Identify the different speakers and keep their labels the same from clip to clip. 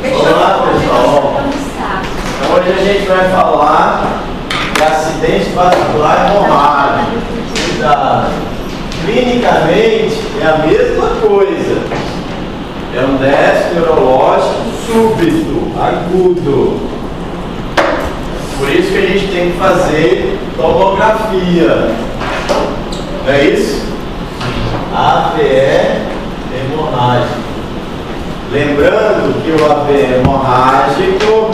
Speaker 1: Olá, pessoal. Então, hoje a gente vai falar de acidente vascular hemorrágico. Clinicamente é a mesma coisa. É um déficit neurológico súbito, agudo. Por isso que a gente tem que fazer tomografia. Não é isso? AVE hemorrágico. Lembrando que o AVE hemorrágico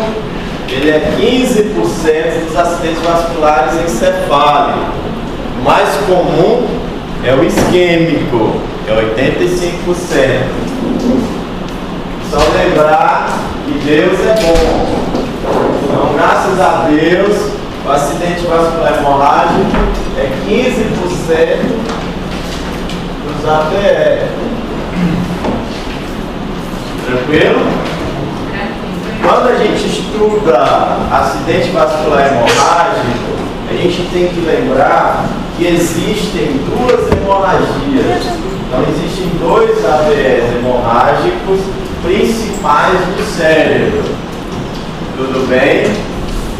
Speaker 1: ele é 15% dos acidentes vasculares encefálicos. O mais comum é o isquêmico, que é 85%. Só lembrar que Deus é bom. Então, graças a Deus, o acidente vascular hemorrágico é 15% dos AVE. Tranquilo? Quando a gente estuda acidente vascular hemorrágico, a gente tem que lembrar que existem duas hemorragias. Então, existem dois AVEs hemorrágicos principais do cérebro. Tudo bem?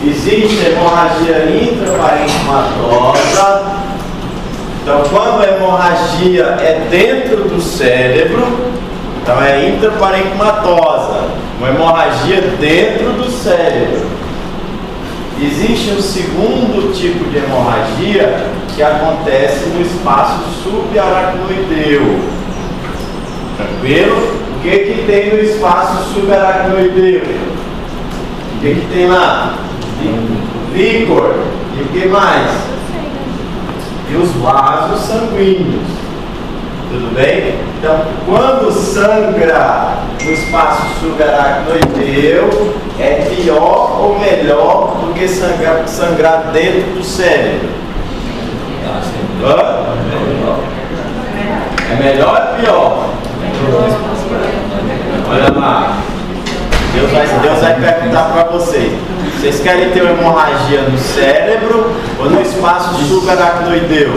Speaker 1: Existe a hemorragia intraparenquimatosa. Então, quando a hemorragia é dentro do cérebro, então é intraparenquimatosa, uma hemorragia dentro do cérebro. Existe um segundo tipo de hemorragia que acontece no espaço subaracnoideu. Tranquilo? O que tem no espaço subaracnoideu? O que tem lá? Líquor. E o que mais? E os vasos sanguíneos. Tudo bem? Então, quando sangra no espaço subaracnoideu, é pior ou melhor do que sangrar dentro do cérebro? É melhor ou é pior? Olha lá. Deus vai perguntar para vocês. Vocês querem ter uma hemorragia no cérebro ou no espaço subaracnoideu?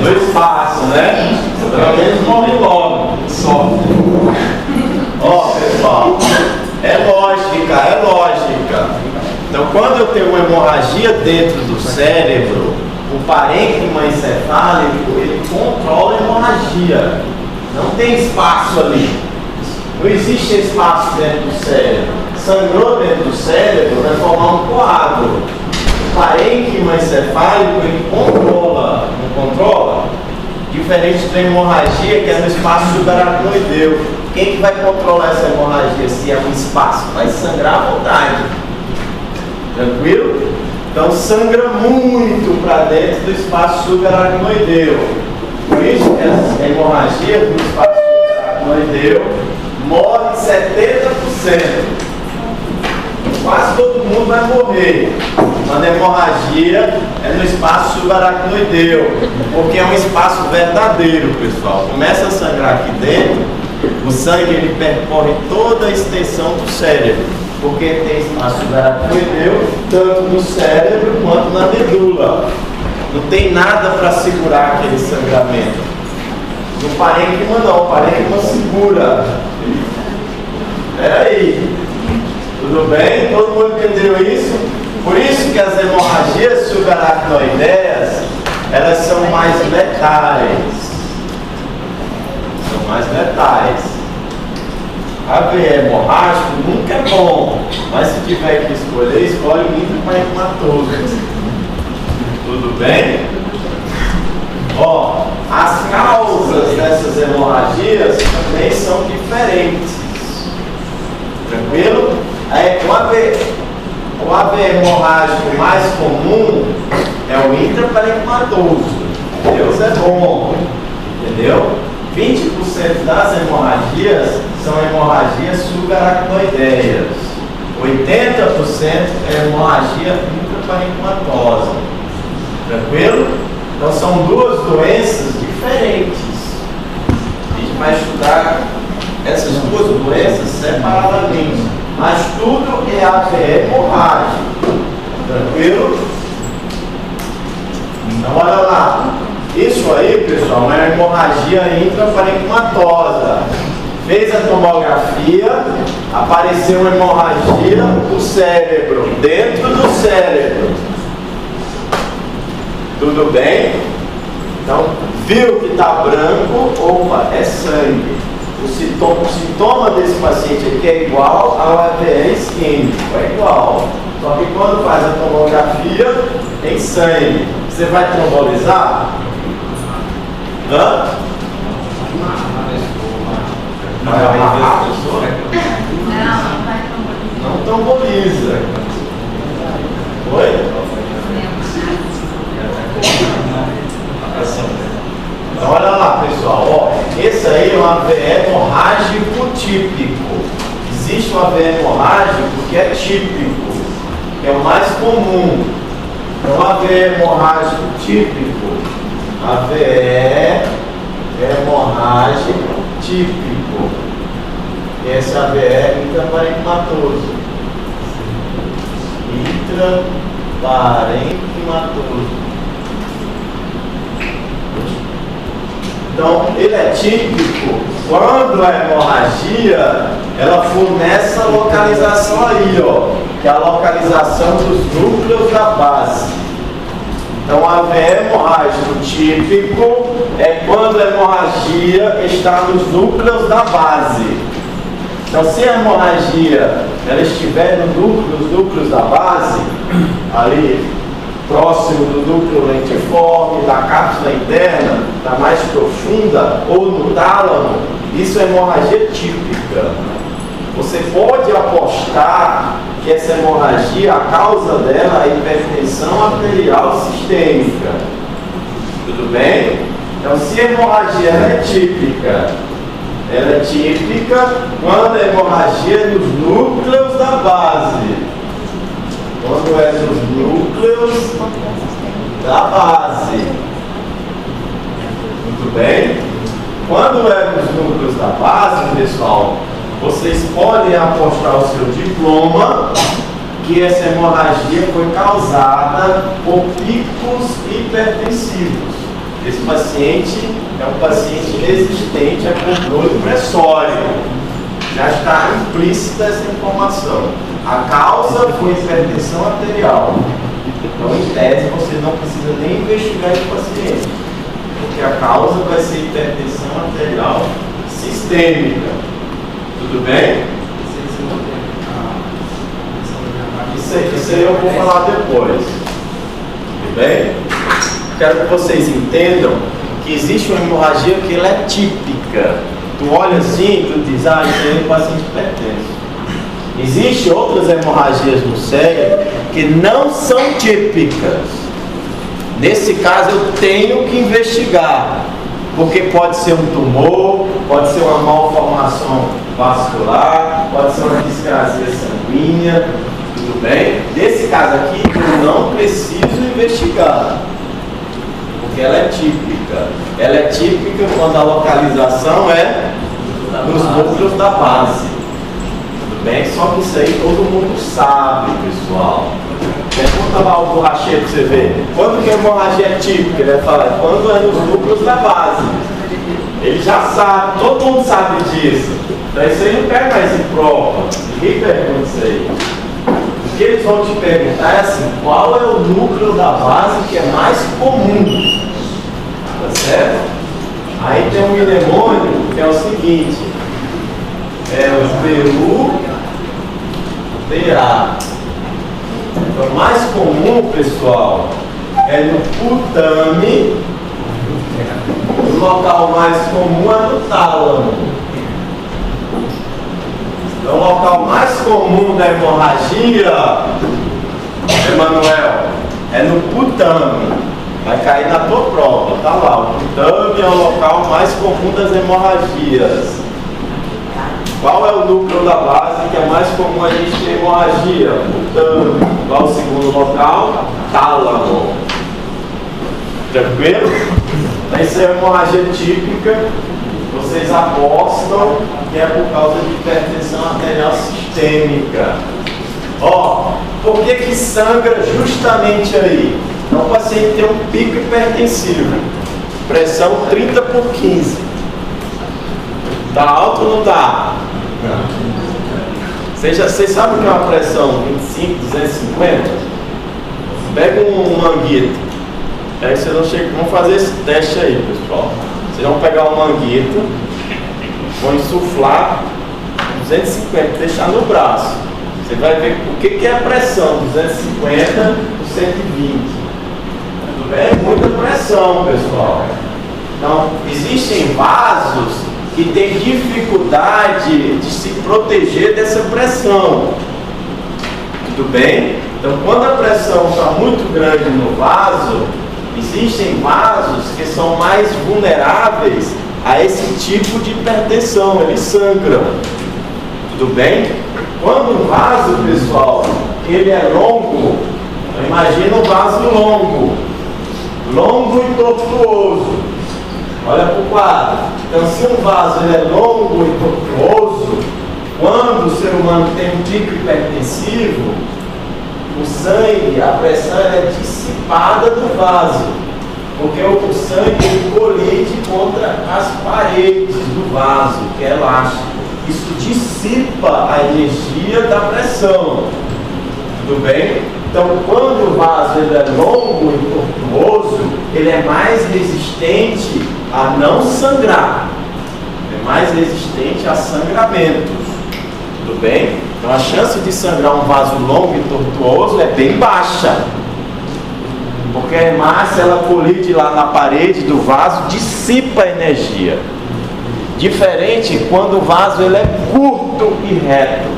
Speaker 1: No espaço, né? Pelo menos morre logo. Só. Ó, pessoal, é lógica. Então, quando eu tenho uma hemorragia dentro do cérebro, o parênquima encefálico, ele controla a hemorragia. Não tem espaço ali. Não existe espaço dentro do cérebro. Sangrou dentro do cérebro, vai formar um coágulo. O parênquima encefálico, ele controla. Não controla? Diferente da hemorragia, que é no espaço subaracnoideu. Quem que vai controlar essa hemorragia se é um espaço? Vai sangrar à vontade. Tranquilo? Então sangra muito para dentro do espaço subaracnoideu. Por isso que a hemorragia do espaço subaracnoideu morre 70%. Quase todo mundo vai morrer. Quando a hemorragia é no espaço subaracnoideu, porque é um espaço verdadeiro, pessoal. Começa a sangrar aqui dentro, o sangue ele percorre toda a extensão do cérebro, porque tem espaço subaracnoideu tanto no cérebro quanto na medula. Não tem nada para segurar aquele sangramento. No parênquima não, o parênquima segura. Peraí, tudo bem? Todo mundo entendeu isso? Por isso que as hemorragias subaracnoideias, elas são mais letais. São mais letais. AVE hemorrágico nunca é bom, mas se tiver que escolher, escolhe o intraparenquimatoso. Tudo bem? Ó, as causas dessas hemorragias também são diferentes. Tranquilo? Aí, o AVE hemorrágico mais comum é o intraparenquimatoso. Deus é bom. Entendeu? 20% das hemorragias são hemorragias subaracnoideias. 80% é hemorragia intraparenquimatosa. Tranquilo? Então são duas doenças diferentes. A gente vai estudar essas duas doenças separadamente. Mas tudo é AVE hemorrágico. Tranquilo? Então olha lá. Isso aí, pessoal, é uma hemorragia intraparenquimatosa. fez a tomografia, apareceu uma hemorragia do cérebro, dentro do cérebro. Tudo bem? Então, viu que está branco, opa, é sangue. O sintoma desse paciente aqui é igual ao AVE isquêmico, é igual. Só que quando faz a tomografia, tem sangue. Você vai trombolizar? Hã? Vai amarrar a pessoa? Não tromboliza. Oi? Então, olha lá, pessoal. Ó, esse aí é um AVE hemorrágico típico. Existe um AVE hemorrágico que é típico, que é o mais comum. Então, AVE hemorrágico típico. AVE hemorrágico típico. Esse AVE é intraparenquimatoso. Intraparenquimatoso. Então, ele é típico quando a hemorragia ela for nessa localização aí, ó, que é a localização dos núcleos da base. Então, AVE hemorrágico típico é quando a hemorragia está nos núcleos da base. Então, se a hemorragia ela estiver nos núcleos da base, ali próximo do núcleo lentiforme, da cápsula interna, da mais profunda, ou no tálamo, isso é hemorragia típica. Você pode apostar que essa hemorragia, a causa dela é a hipertensão arterial sistêmica. Tudo bem? Então, se a hemorragia ela é típica quando a hemorragia é nos núcleos da base. Quando é nos núcleos da base. Muito bem? Quando é nos núcleos da base, pessoal, vocês podem apostar o seu diploma que essa hemorragia foi causada por picos hipertensivos. Esse paciente é um paciente resistente a controle pressório. Já está implícita essa informação. A causa foi hipertensão arterial. Então, em tese, você não precisa nem investigar esse paciente, porque a causa vai ser hipertensão arterial sistêmica. Tudo bem? Isso aí eu vou falar depois. Tudo bem? Quero que vocês entendam que existe uma hemorragia que ela é típica. Tu olha assim, tu diz, isso aí é um paciente hipertenso. Existem outras hemorragias no cérebro que não são típicas. Nesse caso eu tenho que investigar, porque pode ser um tumor, pode ser uma malformação vascular, pode ser uma discrasia sanguínea, tudo bem? Nesse caso aqui eu não preciso investigar, porque ela é típica. Ela é típica quando a localização é nos núcleos da base. Bem, só que isso aí todo mundo sabe, pessoal. Pergunta lá o borracheiro pra você ver. Quando que a hemorragia é típica? Ele vai falar, quando é nos núcleos da base. Ele já sabe, todo mundo sabe disso. Então isso aí não pega mais em prova. Ninguém pergunta isso aí. O que eles vão te perguntar é assim, qual é o núcleo da base que é mais comum? Tá certo? Aí tem um mnemônio que é o seguinte. É o PU-PA. O mais comum, pessoal, é no putame. O local mais comum é no tálamo. Então, o local mais comum da hemorragia, Emanuel, é no putame. Vai cair na tua prova, tá lá. O putame é o local mais comum das hemorragias. Qual é o núcleo da base que é mais comum a gente ter hemorragia? Putame. Qual o segundo local? Tálamo. Tranquilo? Essa é a hemorragia típica. Vocês apostam que é por causa de hipertensão arterial sistêmica. Ó, por que que sangra justamente aí? Então o paciente tem um pico hipertensivo. Pressão 30/15. Tá alto ou não tá? Não. Vocês sabem o que é uma pressão 25, 250? Pega um manguito. Aí vocês vão chegar, vamos fazer esse teste aí, pessoal. Vocês vão pegar um manguito, vão insuflar 250, deixar no braço. Você vai ver o que é a pressão, 250 por 120. Tudo bem? É muita pressão, pessoal. Então, existem vasos que têm dificuldade de se proteger dessa pressão. Tudo bem? Então, quando a pressão está muito grande no vaso, existem vasos que são mais vulneráveis a esse tipo de hipertensão, eles sangram. Tudo bem? Quando o vaso, pessoal, ele é longo, imagina um vaso longo e tortuoso. Olha para o quadro. Então, se um vaso ele é longo e tortuoso, quando o ser humano tem um pico hipertensivo, o sangue, a pressão é dissipada do vaso, porque o sangue ele colide contra as paredes do vaso, que é elástico. Isso dissipa a energia da pressão. Tudo bem? Então, quando o vaso ele é longo e tortuoso, ele é mais resistente a não sangrar, é mais resistente a sangramentos. Tudo bem? Então, a chance de sangrar um vaso longo e tortuoso é bem baixa, porque a hemácia ela colide lá na parede do vaso, dissipa a energia. Diferente quando o vaso ele é curto e reto.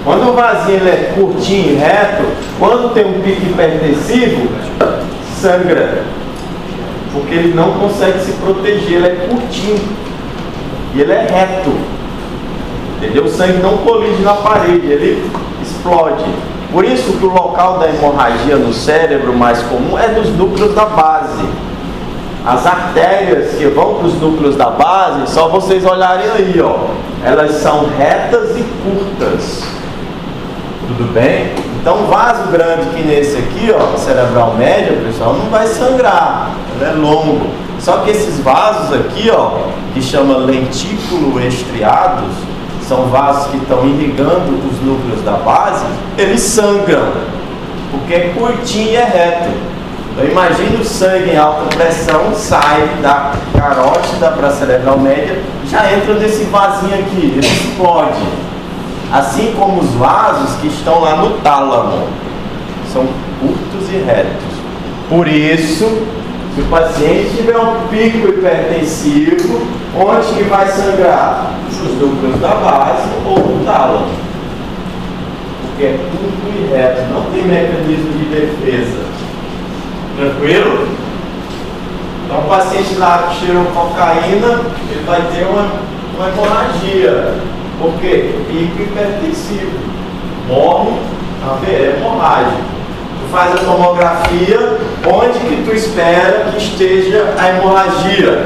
Speaker 1: Quando o vasinho ele é curtinho e reto, quando tem um pico hipertensivo, sangra, porque ele não consegue se proteger, ele é curtinho e ele é reto, entendeu? O sangue não colide na parede, ele explode. Por isso que o local da hemorragia no cérebro mais comum é nos núcleos da base. As artérias que vão para os núcleos da base, só vocês olharem aí, ó, elas são retas e curtas. Tudo bem? Então, um vaso grande que nesse aqui, ó, cerebral média, pessoal, não vai sangrar, ele é longo. Só que esses vasos aqui, ó, que chama lentículo estriados, são vasos que estão irrigando os núcleos da base, eles sangram, porque é curtinho e é reto. Então, imagine o sangue em alta pressão, sai da carótida para a cerebral média, já entra nesse vasinho aqui, ele explode. Assim como os vasos que estão lá no tálamo, são curtos e retos. Por isso, se o paciente tiver um pico hipertensivo, onde que vai sangrar? Nos núcleos da base ou no tálamo. Porque é curto e reto, não tem mecanismo de defesa. Tranquilo? Então o paciente lá que cheirou cocaína, ele vai ter uma hemorragia. Por quê? Pico hipertensivo. Morre, é hemorrágico. Tu faz a tomografia, onde que tu espera que esteja a hemorragia?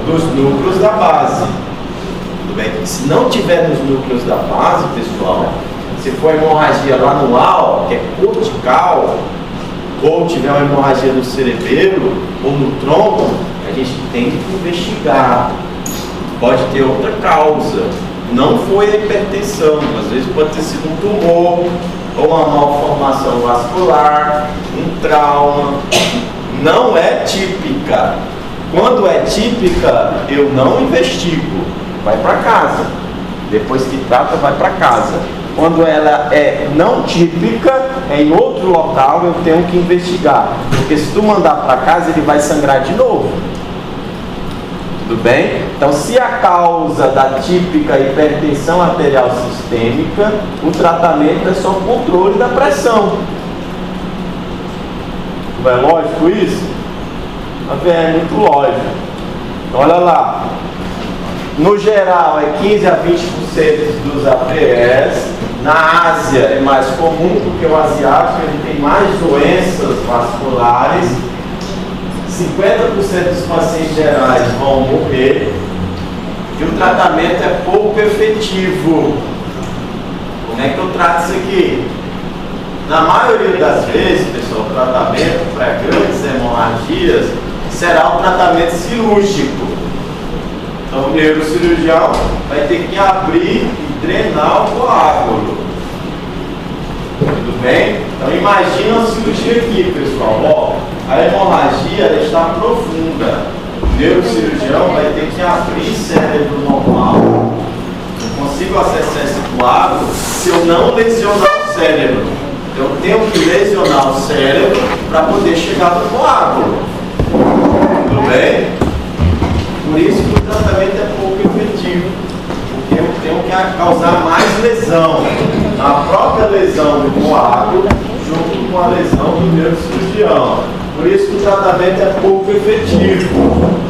Speaker 1: Nos núcleos da base. Tudo bem? Se não tiver nos núcleos da base, pessoal, se for hemorragia lá no anual, que é cortical, ou tiver uma hemorragia no cerebelo ou no tronco, a gente tem que investigar. Pode ter outra causa. Não foi a hipertensão, às vezes pode ter sido um tumor, ou uma malformação vascular, um trauma. Não é típica. Quando é típica, eu não investigo. Vai para casa. Depois que trata, vai para casa. Quando ela é não típica, é em outro local, eu tenho que investigar. Porque se tu mandar para casa, ele vai sangrar de novo. Tudo bem? Então, se a causa da típica hipertensão arterial sistêmica, o tratamento é só o controle da pressão. Não é lógico isso? É muito lógico. Olha lá. No geral, é 15 a 20% dos APS. Na Ásia é mais comum, porque o asiático ele tem mais doenças vasculares. 50% dos pacientes gerais vão morrer e o tratamento é pouco efetivo. Como é que eu trato isso aqui? Na maioria das vezes, pessoal, o tratamento para grandes hemorragias será um tratamento cirúrgico. Então o neurocirurgião vai ter que abrir e drenar o coágulo. Tudo bem? Então imagina a cirurgia aqui, pessoal. Ó, a hemorragia ela está profunda. O neurocirurgião vai ter que abrir cérebro normal. Eu consigo acessar esse coágulo se eu não lesionar o cérebro. Eu tenho que lesionar o cérebro para poder chegar no coágulo. Tudo bem? Por isso que o tratamento é pouco efetivo. Porque eu tenho que causar mais lesão. A própria lesão do coágulo junto com a lesão do neurocirurgião. Por isso que o tratamento é pouco efetivo.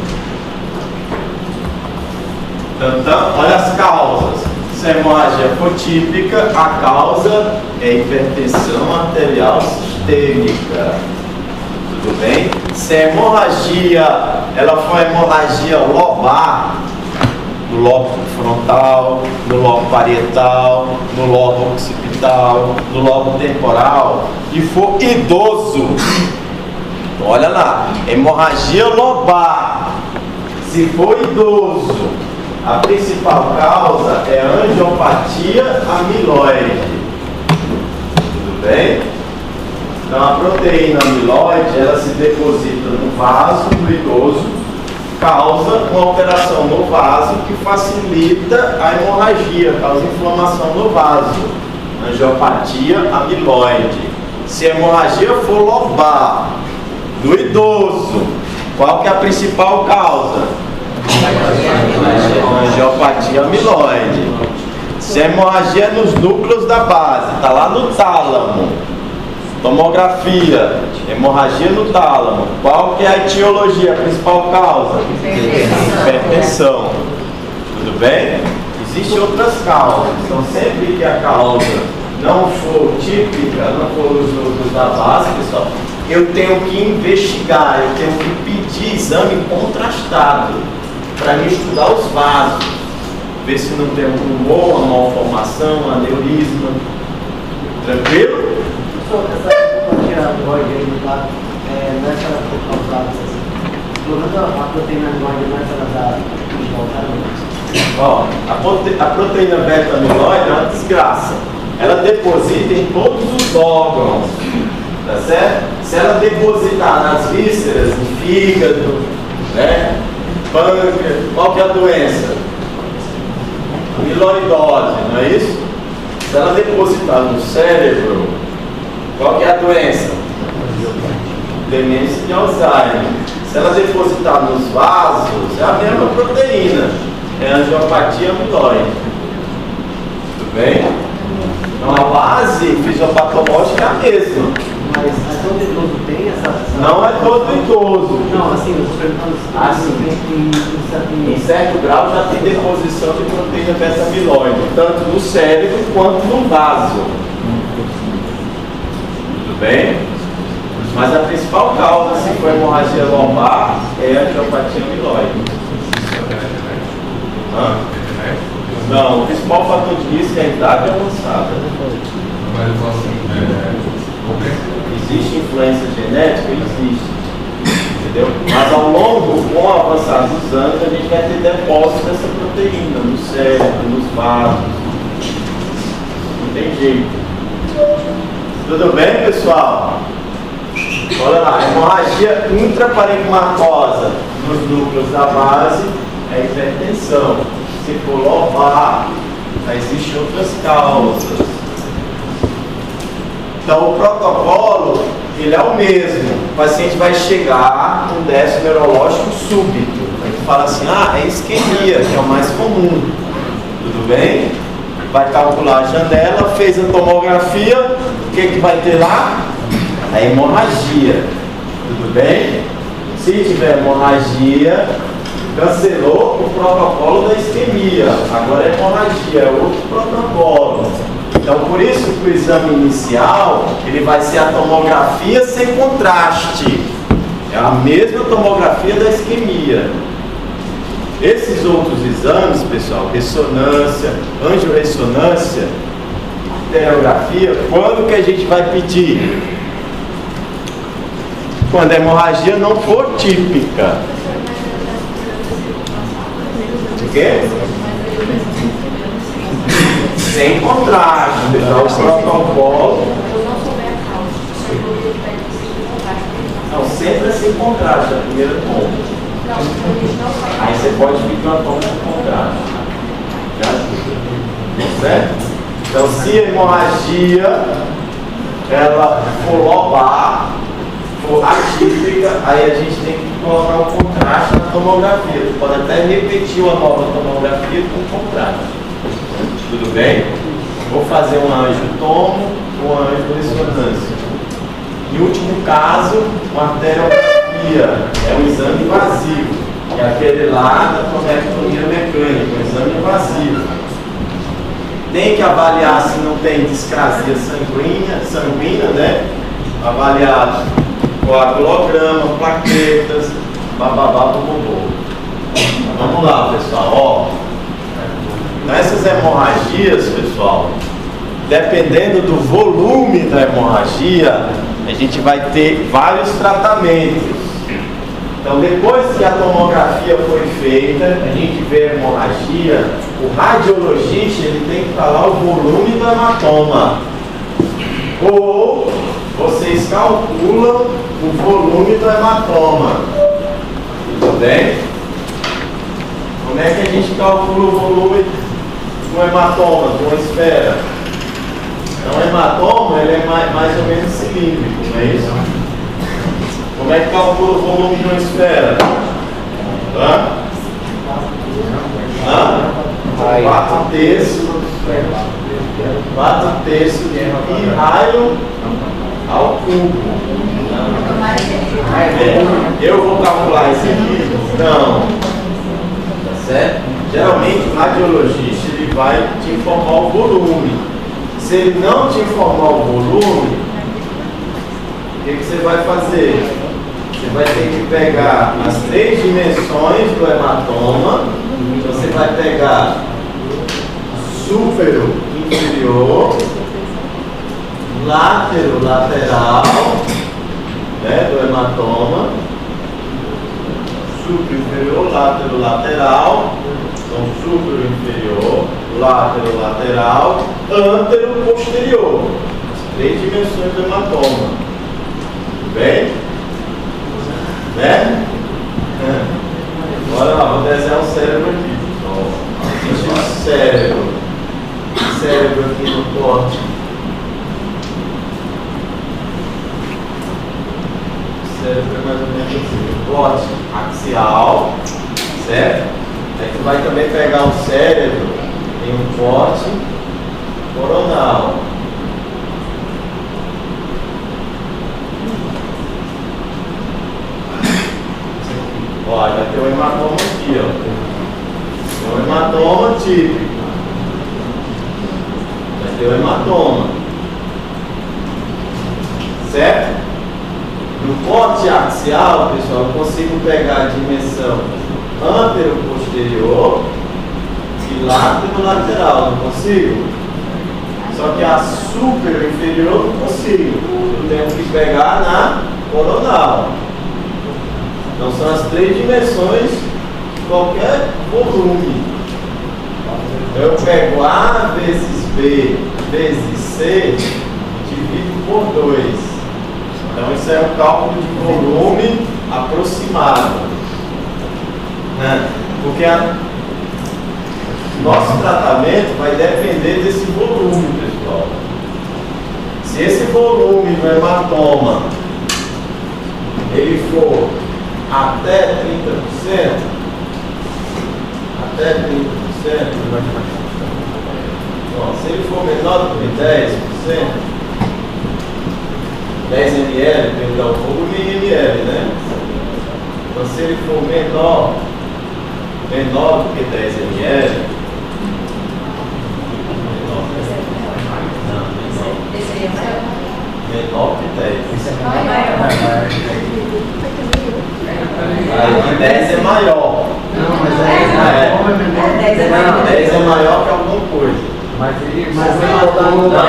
Speaker 1: Então, olha as causas. Se a hemorragia for típica, a causa é hipertensão arterial sistêmica. Tudo bem? Se a hemorragia ela for hemorragia lobar, no lobo frontal, no lobo parietal, no lobo occipital, no lobo temporal, e for idoso, olha lá, hemorragia lobar, se for idoso, a principal causa é a angiopatia amiloide. Tudo bem? Então a proteína amiloide ela se deposita no vaso do idoso, causa uma alteração no vaso que facilita a hemorragia, causa inflamação no vaso. Angiopatia amiloide. Se a hemorragia for lobar do idoso, qual que é a principal causa? Angiopatia amiloide. Se a hemorragia é nos núcleos da base, está lá no tálamo, tomografia, hemorragia no tálamo, qual que é a etiologia, a principal causa? Hipertensão. Tudo bem? Existem outras causas, então sempre que a causa não for típica, não for os núcleos da base, pessoal, eu tenho que investigar, eu tenho que pedir exame contrastado para me estudar os vasos, ver se não tem um tumor, uma malformação, um aneurisma. Tranquilo?
Speaker 2: Professor, essa hemorragia amiloide aí no lado, não é só causada, explorando a proteína amiloide, não é só da
Speaker 1: Ó, a proteína beta-amiloide é uma desgraça. Ela deposita em todos os órgãos, tá certo? Se ela depositar nas vísceras, no fígado, né? Pâncreas, qual que é a doença? Amiloidose, não é isso? Se ela depositar no cérebro, qual que é a doença? Demência de Alzheimer. Se ela depositar nos vasos, é a mesma proteína, é a angiopatia amiloide. Tudo bem? Então a base fisiopatológica é a mesma.
Speaker 2: Mas todo idoso tem essa...
Speaker 1: Não é todo idoso.
Speaker 2: Não, assim, eu estou perguntando
Speaker 1: em certo grau já tem deposição de proteína beta-amiloide, tanto no cérebro quanto no vaso. Tudo bem? Mas a principal causa, se for hemorragia lombar, é a angiopatia amiloide. Não, o principal fator de risco é a idade avançada.
Speaker 3: Mas eu falo assim,
Speaker 1: Existe influência genética? Existe. Entendeu? Mas ao longo, com o avançar dos anos, a gente vai ter depósito dessa proteína no cérebro, nos vasos. Não tem jeito. Tudo bem, pessoal? Olha lá, hemorragia intraparenquimatosa nos núcleos da base é hipertensão. Se for lobar, existem outras causas. Então o protocolo ele é o mesmo. O paciente vai chegar com déficit neurológico súbito. A gente fala assim, é isquemia, que é o mais comum. Tudo bem? Vai calcular a janela, fez a tomografia, o que vai ter lá? A hemorragia. Tudo bem? Se tiver hemorragia, cancelou o protocolo da isquemia. Agora é hemorragia, é outro protocolo. Então, por isso que o exame inicial, ele vai ser a tomografia sem contraste. É a mesma tomografia da isquemia. Esses outros exames, pessoal, ressonância, angiorressonância, estereografia, quando que a gente vai pedir? Quando a hemorragia não for típica. quê? Sem contraste. Então, o protocolo. Não, sempre é sem contraste, é a primeira ponta. Aí você pode pedir uma toma com contraste. Já ajuda. Certo? Então, se a hemorragia ela for lobar, for atípica, aí a gente tem que colocar o contraste na tomografia. Você pode até repetir uma nova tomografia com contraste. Tudo bem? Vou fazer um angiotomo ou um angiorressonância. Em último caso, uma arteriografia é um exame invasivo, que é aquele lá da tonectomia mecânica, um exame invasivo. Tem que avaliar se não tem discrasia sanguínea, né? Avaliar coagulograma, plaquetas, bababá, bobobô. Vamos lá, pessoal. Ó, essas hemorragias, pessoal, dependendo do volume da hemorragia, a gente vai ter vários tratamentos. Então, depois que a tomografia foi feita, a gente vê a hemorragia, o radiologista ele tem que falar o volume do hematoma. Ou vocês calculam o volume do hematoma. Tudo bem? Como é que a gente calcula o volume do hematoma, de uma esfera? Então, o hematoma ele é mais ou menos cilíndrico, não é isso? Como é que calcula o volume de uma esfera? 4 terços de pi raio ao cubo. Eu vou calcular isso aqui? Não. Tá certo? Geralmente o radiologista ele vai te informar o volume. Se ele não te informar o volume, o que você vai fazer? Você vai ter que pegar as 3 dimensões do hematoma. Então você vai pegar súpero inferior, lateral, né, do hematoma, súpero inferior, lateral, então súpero inferior, lateral, ântero posterior, as 3 dimensões do hematoma. Tudo bem? Né? Agora vou desenhar o cérebro aqui. Existe o cérebro aqui no corte. O cérebro é mais ou menos assim. Corte axial, certo? Aí tu vai também pegar o cérebro em um corte coronal. Ó, vai ter o hematoma aqui, ó. Tem o hematoma típico. Vai ter o hematoma. Certo? No corte axial, pessoal, eu consigo pegar a dimensão antero-posterior e lateral, não consigo? Só que a superior inferior não consigo. Eu tenho que pegar na coronal. Então são as 3 dimensões de qualquer volume. Eu pego A vezes B vezes C e divido por 2. Então isso é um cálculo de volume aproximado. Né? Porque nosso tratamento vai depender desse volume, pessoal. Se esse volume do hematoma ele for até 30%, bom, se ele for menor do que 10%, 10 ml, perdão, volume em ml, né? Então se ele for menor do que 10 ml, menor que 10. Aí 10 é maior.
Speaker 2: Não, mas aí
Speaker 1: 10 é maior que alguma coisa.
Speaker 2: Mas vai botar no
Speaker 1: menor.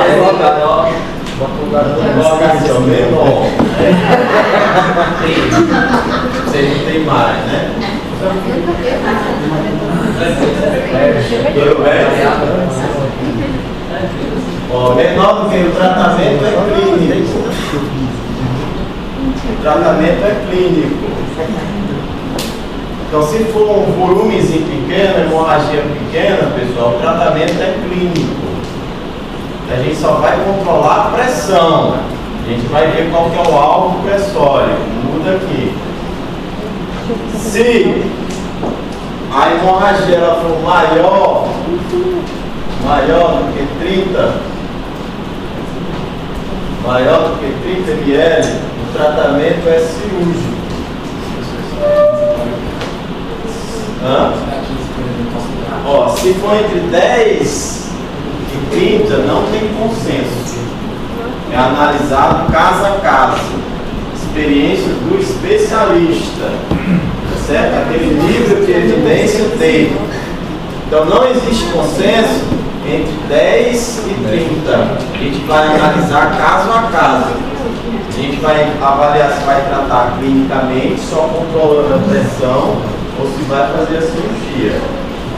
Speaker 1: Coloca assim, ó, menor. Você não tem mais, né? Tudo bem? Ó, menor do que o tratamento é clínico. O tratamento é clínico. Então, se for um volumezinho pequeno, hemorragia pequena, pessoal, o tratamento é clínico. A gente só vai controlar a pressão. A gente vai ver qual que é o alvo pressório. Muda aqui. Se a hemorragia ela for maior do que 30 ml, o tratamento é cirúrgico. Ó, se for entre 10 e 30, não tem consenso. É analisado caso a caso. Experiência do especialista. Certo? Aquele nível de evidência tem. Então não existe consenso entre 10 e 30. A gente vai analisar caso a caso. A gente vai avaliar se vai tratar clinicamente, só controlando a pressão, ou se vai fazer a cirurgia.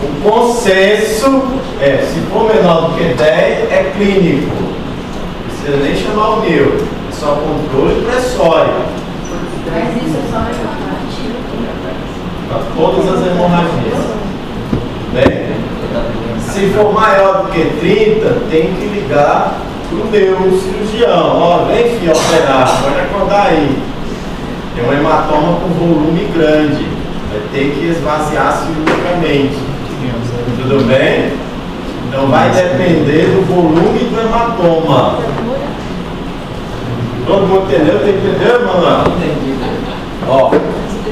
Speaker 1: O consenso é, se for menor do que 10, é clínico. Não precisa nem chamar o neuro. É só controle pressório.
Speaker 4: Mas isso é só hemorragia.
Speaker 1: Para todas as hemorragias. Bem, se for maior do que 30, tem que ligar para o neurocirurgião. Ó, vem filho operar, pode acordar aí. Tem um hematoma com volume grande. Vai ter que esvaziar cirurgicamente. Tudo bem? Então vai depender do volume do hematoma. Todo mundo entendeu? Tem que entender, Manuel? Ó,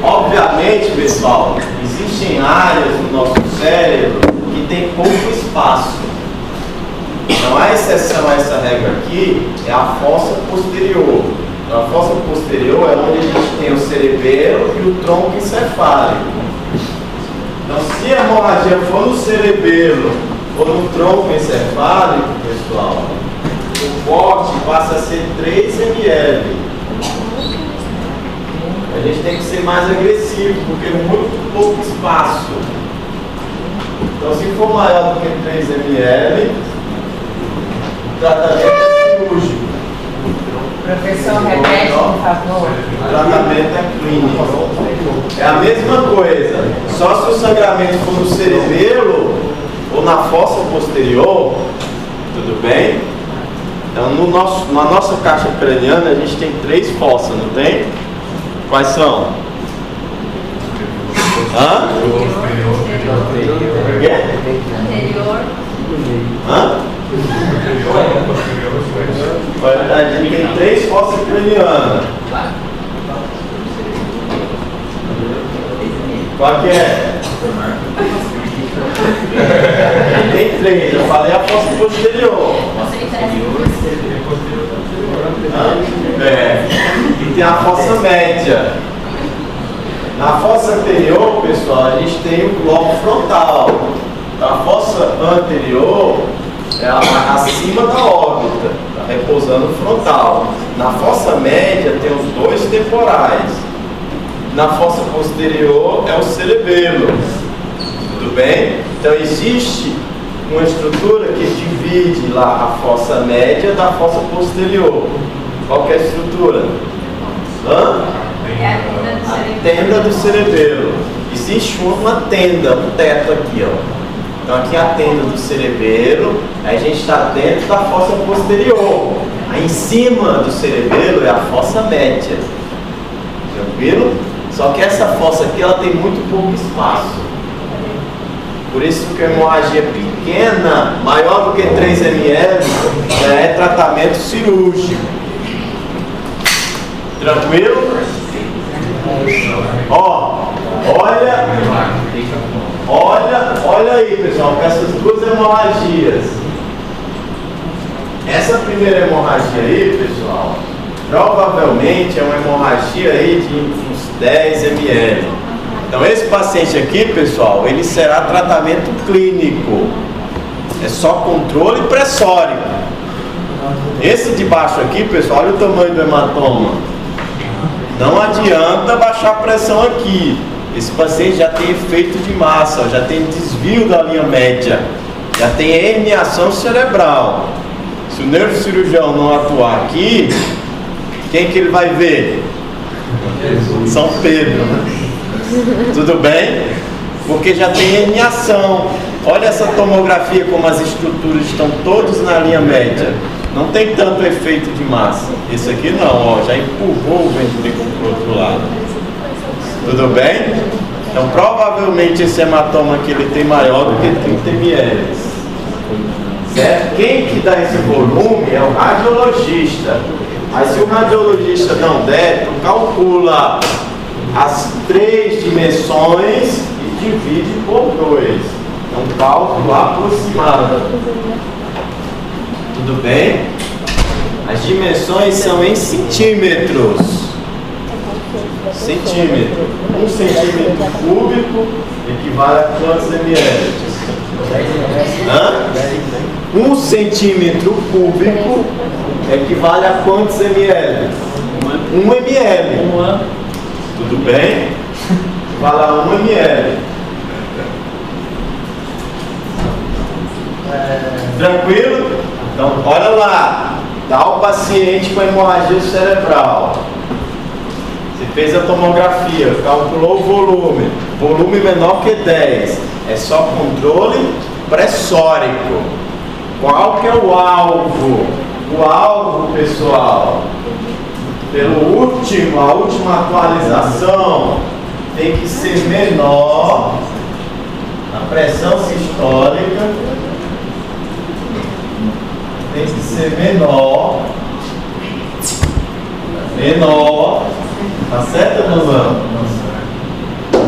Speaker 1: obviamente, pessoal, existem áreas do nosso cérebro que tem pouco espaço. Então a exceção a essa regra aqui é a fossa posterior. Então, a fossa posterior é onde a gente tem o cerebelo e o tronco encefálico. Então, se a hemorragia for no cerebelo ou no tronco encefálico, pessoal, o corte passa a ser 3 ml. A gente tem que ser mais agressivo, porque é muito pouco espaço. Então, se for maior do que 3 ml, o tratamento é cirúrgico.
Speaker 4: Professor, repete, por favor.
Speaker 1: O tratamento é clínico. É a mesma coisa, só se o sangramento for no cerebelo ou na fossa posterior, tudo bem? Então, na nossa caixa craniana, a gente tem 3 fossas, não tem? Quais são? Hã?
Speaker 4: Anterior.
Speaker 1: Hã? A gente tem 3 fossas cranianas. Qual que é? Tem 3, eu falei a fossa posterior. É. E tem a fossa média. Na fossa anterior, pessoal, a gente tem o globo frontal. A fossa anterior é acima da órbita, tá repousando frontal. Na fossa média tem os 2 temporais. Na fossa posterior é o cerebelo. Tudo bem? Então existe uma estrutura que divide lá a fossa média da fossa posterior. Qual que é a estrutura? Hã?
Speaker 4: É a
Speaker 1: Tenda do cerebelo. Existe uma tenda, um teto aqui, ó. Então aqui é a tenda do cerebelo, aí a gente está dentro da fossa posterior. Aí em cima do cerebelo é a fossa média. Tranquilo? Só que essa fossa aqui ela tem muito pouco espaço. Por isso que a hemorragia pequena, maior do que 3 ml, já é tratamento cirúrgico. Tranquilo? Ó, olha aí, pessoal, com essas 2 hemorragias. Essa primeira hemorragia aí, pessoal, provavelmente é uma hemorragia aí de uns 10 ml. Então esse paciente aqui, pessoal, ele será tratamento clínico. É só controle pressório. Esse de baixo aqui, pessoal, olha o tamanho do hematoma. Não adianta baixar a pressão aqui. esse paciente já tem efeito de massa, ó, já tem desvio da linha média, já tem herniação cerebral. Se o neurocirurgião não atuar aqui, quem que ele vai ver? São Pedro. Tudo bem? Porque já tem herniação. Olha essa tomografia, como as estruturas estão todas na linha média. Não tem tanto efeito de massa. Esse aqui não, ó, já empurrou o ventrículo para o outro lado. Tudo bem? Então provavelmente esse hematoma aqui ele tem maior do que 30 ml. Certo? Quem que dá esse volume é o radiologista. Mas se o radiologista não der, tu calcula as 3 dimensões e divide por 2. É um cálculo aproximado. Tudo bem? As dimensões são em centímetros. Centímetro. 1 centímetro cúbico equivale a quantos ml? 1 centímetro cúbico equivale a quantos ml? 1 ml. Tudo bem? Equivale a 1 ml. Tranquilo? Então, olha lá. Dá o paciente com hemorragia cerebral. Você fez a tomografia, calculou o volume. Volume menor que 10. É só controle pressórico. Qual que é o alvo? O alvo, pessoal, a última atualização tem que ser menor. A pressão sistólica tem que ser menor, tá certo, Nozão?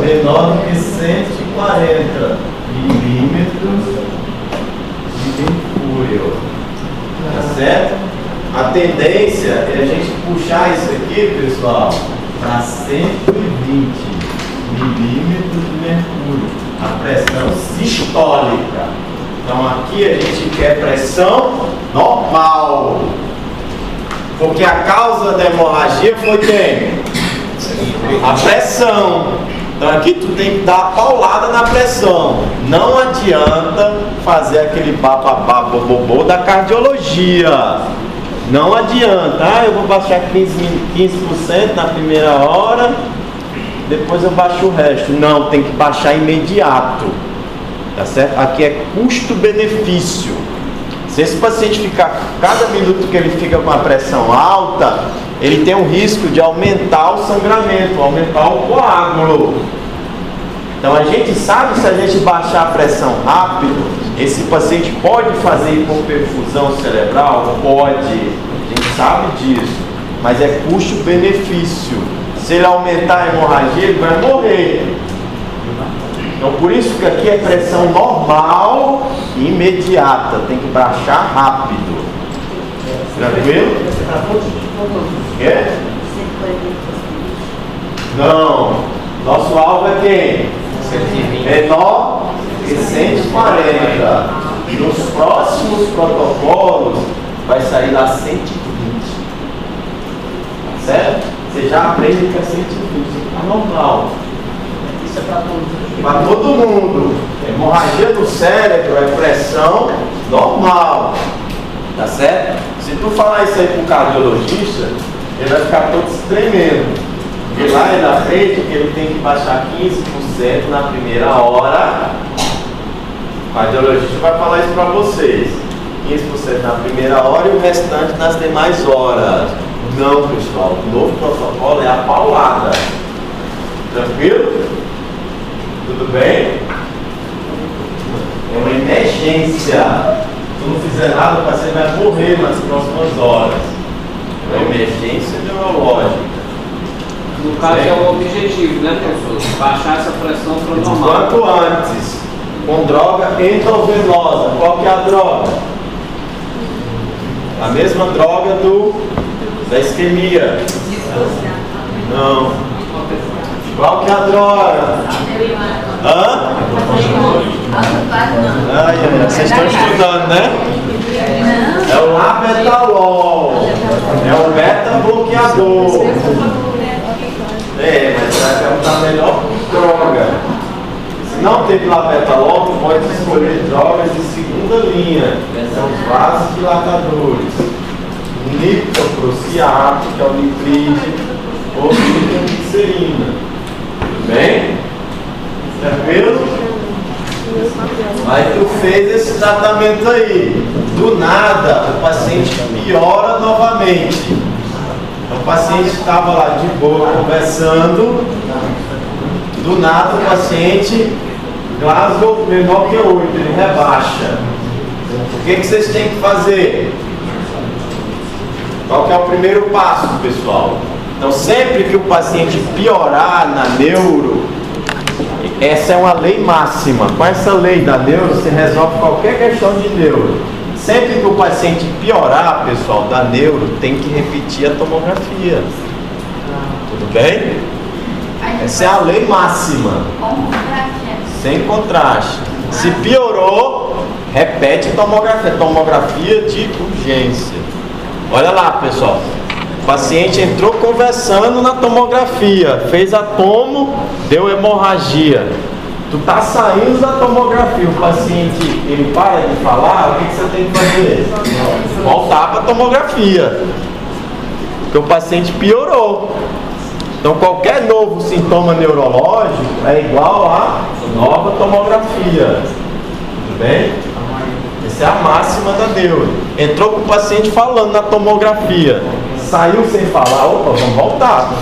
Speaker 1: Menor do que 140 milímetros de mercúrio, tá certo? A tendência é a gente puxar isso aqui, pessoal, para 120 milímetros de mercúrio, a pressão sistólica. Então aqui a gente quer pressão normal, porque a causa da hemorragia foi quem? A pressão. Então aqui tu tem que dar a paulada na pressão. Não adianta fazer aquele bababá bobobô da cardiologia. Não adianta. Eu vou baixar 15% na primeira hora, depois eu baixo o resto. Não, tem que baixar imediato. Tá certo? Aqui é custo-benefício. Se esse paciente ficar, cada minuto que ele fica com a pressão alta, ele tem um risco de aumentar o sangramento, aumentar o coágulo. Então a gente sabe, se a gente baixar a pressão rápido, esse paciente pode fazer hipoperfusão cerebral? Pode. A gente sabe disso. Mas é custo-benefício. Se ele aumentar a hemorragia, ele vai morrer. Então por isso que aqui é pressão normal e imediata, tem que baixar rápido. Tranquilo? Quê? Não. Nosso alvo é quem? 120. Menor que 140. Nos próximos protocolos vai sair lá 120. Certo? Você já aprende que é 120. É normal. Isso é para todos. Para todo mundo. Hemorragia do cérebro é pressão normal. Tá certo? Se tu falar isso aí pro cardiologista, ele vai ficar todo tremendo. Porque lá é na frente que ele tem que baixar 15% na primeira hora. O cardiologista vai falar isso para vocês. 15% na primeira hora e o restante nas demais horas. Não, pessoal. O novo protocolo é a paulada. Tranquilo? Tudo bem? É uma emergência. Se tu não fizer nada, o paciente vai morrer nas próximas horas. É uma emergência neurológica.
Speaker 5: No caso é o objetivo, né, professor? Baixar essa pressão para o normal.
Speaker 1: Quanto antes, com droga endovenosa. Qual que é a droga? A mesma droga da isquemia. Não. Qual que é a droga? Hã? Ai, vocês estão estudando, né? É o labetalol. É o beta-bloqueador. Mas você vai perguntar melhor por droga. Se não tem labetalol, tu pode escolher drogas de segunda linha. São os vasodilatadores. Nitroprociato, que é o nitride, ou nitroglicerina. Tudo bem? Tranquilo? Aí tu fez esse tratamento aí. Do nada, o paciente piora novamente. Então, o paciente estava lá de boa conversando. Do nada, o paciente, Glasgow menor que 8, ele rebaixa. O que vocês têm que fazer? Qual que é o primeiro passo, pessoal? Então, sempre que o paciente piorar na neuro, essa é uma lei máxima. Com essa lei da neuro, você resolve qualquer questão de neuro. Sempre que o paciente piorar, pessoal, da neuro, tem que repetir a tomografia. Tudo bem? Essa é a lei máxima. Sem contraste. Se piorou, repete a tomografia. Tomografia de urgência. Olha lá, pessoal. O paciente entrou conversando na tomografia, fez a tomo, deu hemorragia. Tu tá saindo da tomografia, o paciente ele para de falar, o que você tem que fazer? Voltar para a tomografia, porque o paciente piorou. Então qualquer novo sintoma neurológico é igual a nova tomografia. Tudo bem? Essa é a máxima da neuro. Entrou com o paciente falando na tomografia, saiu sem falar, opa, vamos voltar.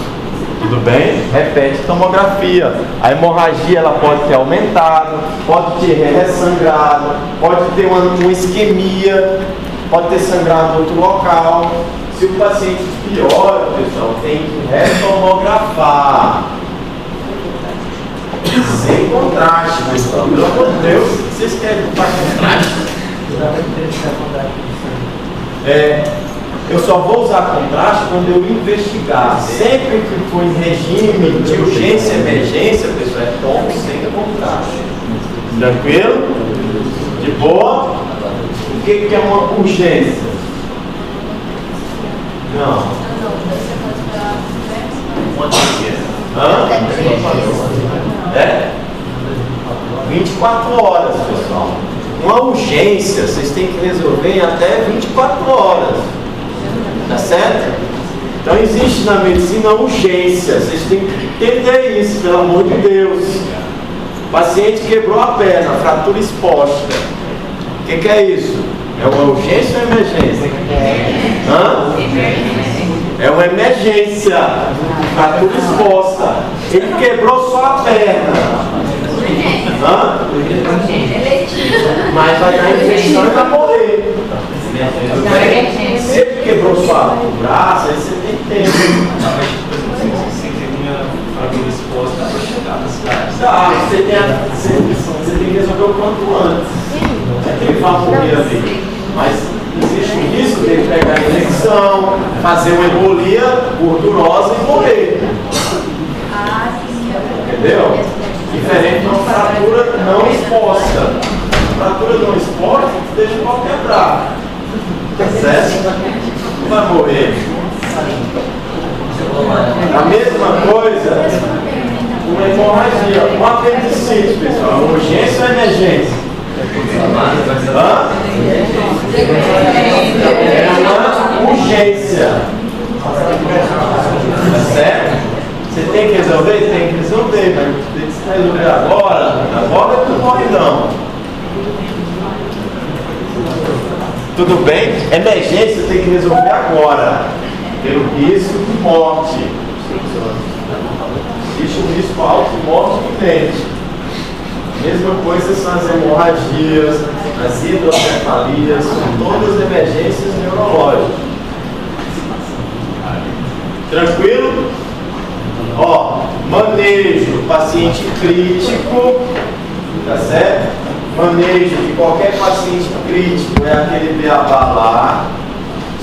Speaker 1: Tudo bem? Repete a tomografia. A hemorragia ela pode ter aumentado, pode ter ressangrado, pode ter uma isquemia, pode ter sangrado em outro local. Se o paciente piora, pessoal, tem que retomografar. Sem contraste, pessoal. Pelo amor de Deus, vocês querem botar contraste? Eu só vou usar contraste quando eu investigar. Sempre que for em regime de urgência e emergência, pessoal, é tomo sem contraste. Tranquilo? De boa? O que é uma urgência? Não. Hã? 24 horas, pessoal. Uma urgência, vocês têm que resolver em até 24 horas. Tá certo? Então existe na medicina urgência. Vocês têm que entender isso, pelo amor de Deus. O paciente quebrou a perna, fratura exposta. O que é isso? É uma urgência ou emergência? Hã? É uma emergência. Fratura exposta. Ele quebrou só a perna. Hã? Mas vai dar infecção e vai morrer. Se ele quebrou só o braço, aí você tem tempo. Você tem que resolver o quanto antes. Ele vai morrer ali. Mas existe o risco dele pegar a infecção, fazer uma embolia gordurosa e morrer. Entendeu? Diferente de uma fratura não exposta. Fratura não exposta, deixa o pau quebrar. Tá certo? Não vai morrer. A mesma coisa, uma hemorragia, uma apendicite, pessoal. Urgência ou emergência? Hã? É uma urgência. Tá certo? Você tem que resolver? Tem que resolver, mas tem que resolver agora. Agora não morre não. Tudo bem? Emergência tem que resolver agora, pelo risco de morte. Existe um risco alto de morte iminente. Mesma coisa são as hemorragias, as hidrocefalias, são todas emergências neurológicas. Tranquilo? Ó, manejo, paciente crítico, tá certo? Manejo de qualquer paciente crítico é aquele beabá lá.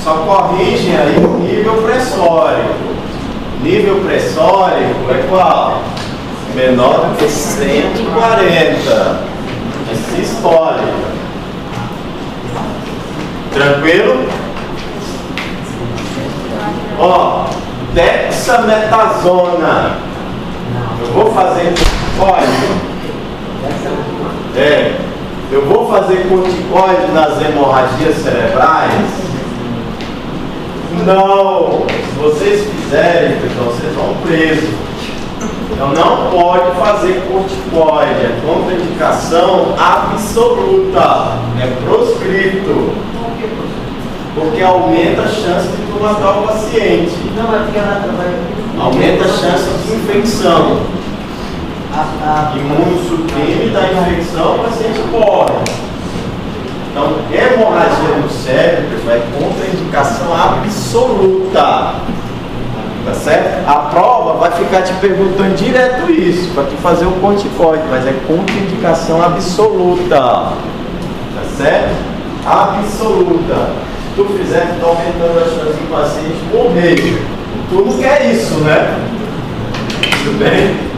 Speaker 1: Só corrigem aí o nível pressórico. Nível pressórico é qual? Menor do que 140 de sistólica. Tranquilo? Ó, dexametasona. Eu vou fazer corticoide. Eu vou fazer corticoide nas hemorragias cerebrais? Não. Se vocês fizerem, pessoal, vocês vão presos. Então não pode fazer corticoide. É contraindicação absoluta. É proscrito. Porque aumenta a chance de tu matar o paciente.
Speaker 2: Não, mas fica lá trabalhando.
Speaker 1: Aumenta a chance de infecção. Imunossuprime da infecção, o paciente morre. Então, hemorragia no cérebro, pessoal, é contraindicação absoluta. Tá certo? A prova vai ficar te perguntando direto isso, para tu fazer o corticoide, mas é contraindicação absoluta. Tá certo? Absoluta. Se tu fizer, tu tá aumentando a chance do paciente morrer. Tu não quer isso, né? Tudo bem?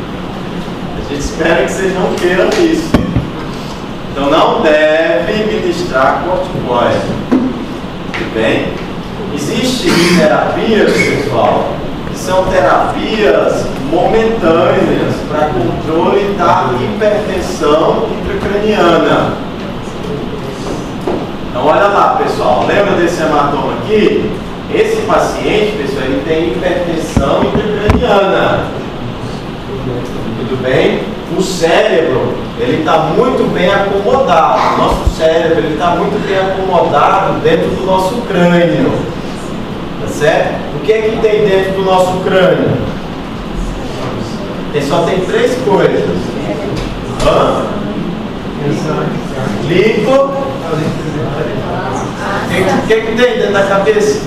Speaker 1: A gente espera que vocês não queiram isso. Então não deve ministrar corticoide. Tudo bem? Existem terapias, pessoal, que são terapias momentâneas para controle da hipertensão intracraniana. Então olha lá, pessoal, lembra desse hematoma aqui? Esse paciente, pessoal, ele tem hipertensão intracraniana. Tudo bem? O cérebro, ele está muito bem acomodado. O nosso cérebro, ele está muito bem acomodado dentro do nosso crânio. Tá certo? O que é que tem dentro do nosso crânio? Só tem três coisas. Líquido. O que é que tem dentro da cabeça?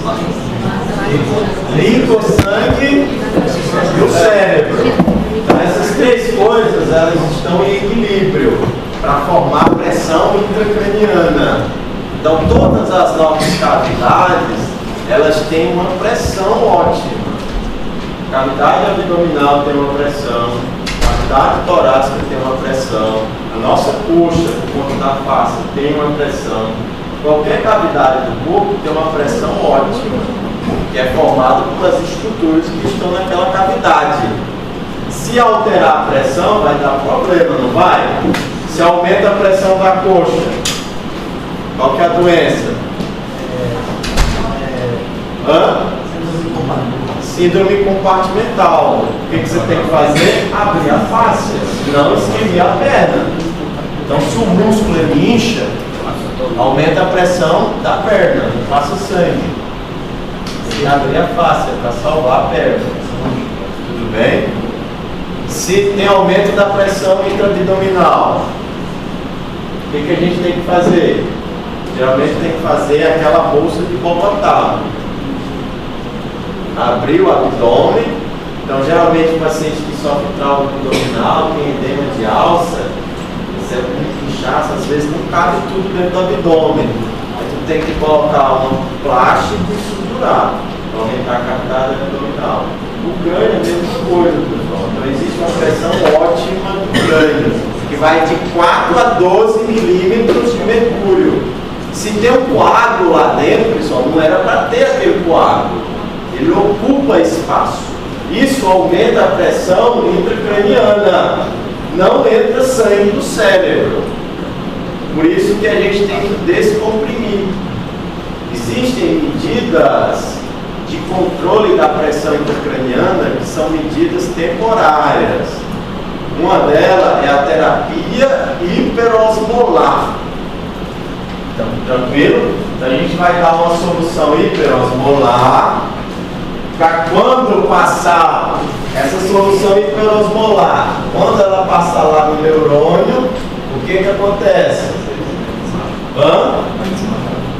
Speaker 1: Líquido, sangue e o cérebro. Então essas três coisas, elas estão em equilíbrio para formar pressão intracraniana. Então todas as nossas cavidades, elas têm uma pressão ótima. A cavidade abdominal tem uma pressão, a cavidade torácica tem uma pressão, a nossa coxa, por conta da face, tem uma pressão. Qualquer cavidade do corpo tem uma pressão ótima, que é formada pelas estruturas que estão naquela cavidade. Se alterar a pressão, vai dar problema, não vai? Se aumenta a pressão da coxa, qual que é a doença? Síndrome compartimental. O que você tem que fazer? Abrir a face, não escrever a perna. Então, se o músculo ele incha, aumenta a pressão da perna, não passa sangue. Se abrir a face, é para salvar a perna. Tudo bem? Se tem aumento da pressão intra-abdominal, o que a gente tem que fazer? Geralmente tem que fazer aquela bolsa de Bogotá. Abrir o abdômen. Então, geralmente, o paciente que sofre trauma abdominal, tem edema de alça, recebe muito inchaço, às vezes não cabe tudo dentro do abdômen. Aí tu tem que colocar um plástico e suturar, para aumentar a cavidade abdominal. O crânio é a mesma coisa, pessoal. Então, existe uma pressão ótima do crânio, que vai de 4 a 12 milímetros de mercúrio. Se tem um coágulo lá dentro, pessoal, não era para ter aquele coágulo. Ele ocupa espaço. Isso aumenta a pressão intracraniana. Não entra sangue do cérebro. Por isso que a gente tem que descomprimir. Existem medidas de controle da pressão intracraniana que são medidas temporárias. Uma delas é a terapia hiperosmolar. Então, tranquilo? Então a gente vai dar uma solução hiperosmolar para quando passar essa solução hiperosmolar, quando ela passar lá no neurônio, o que acontece?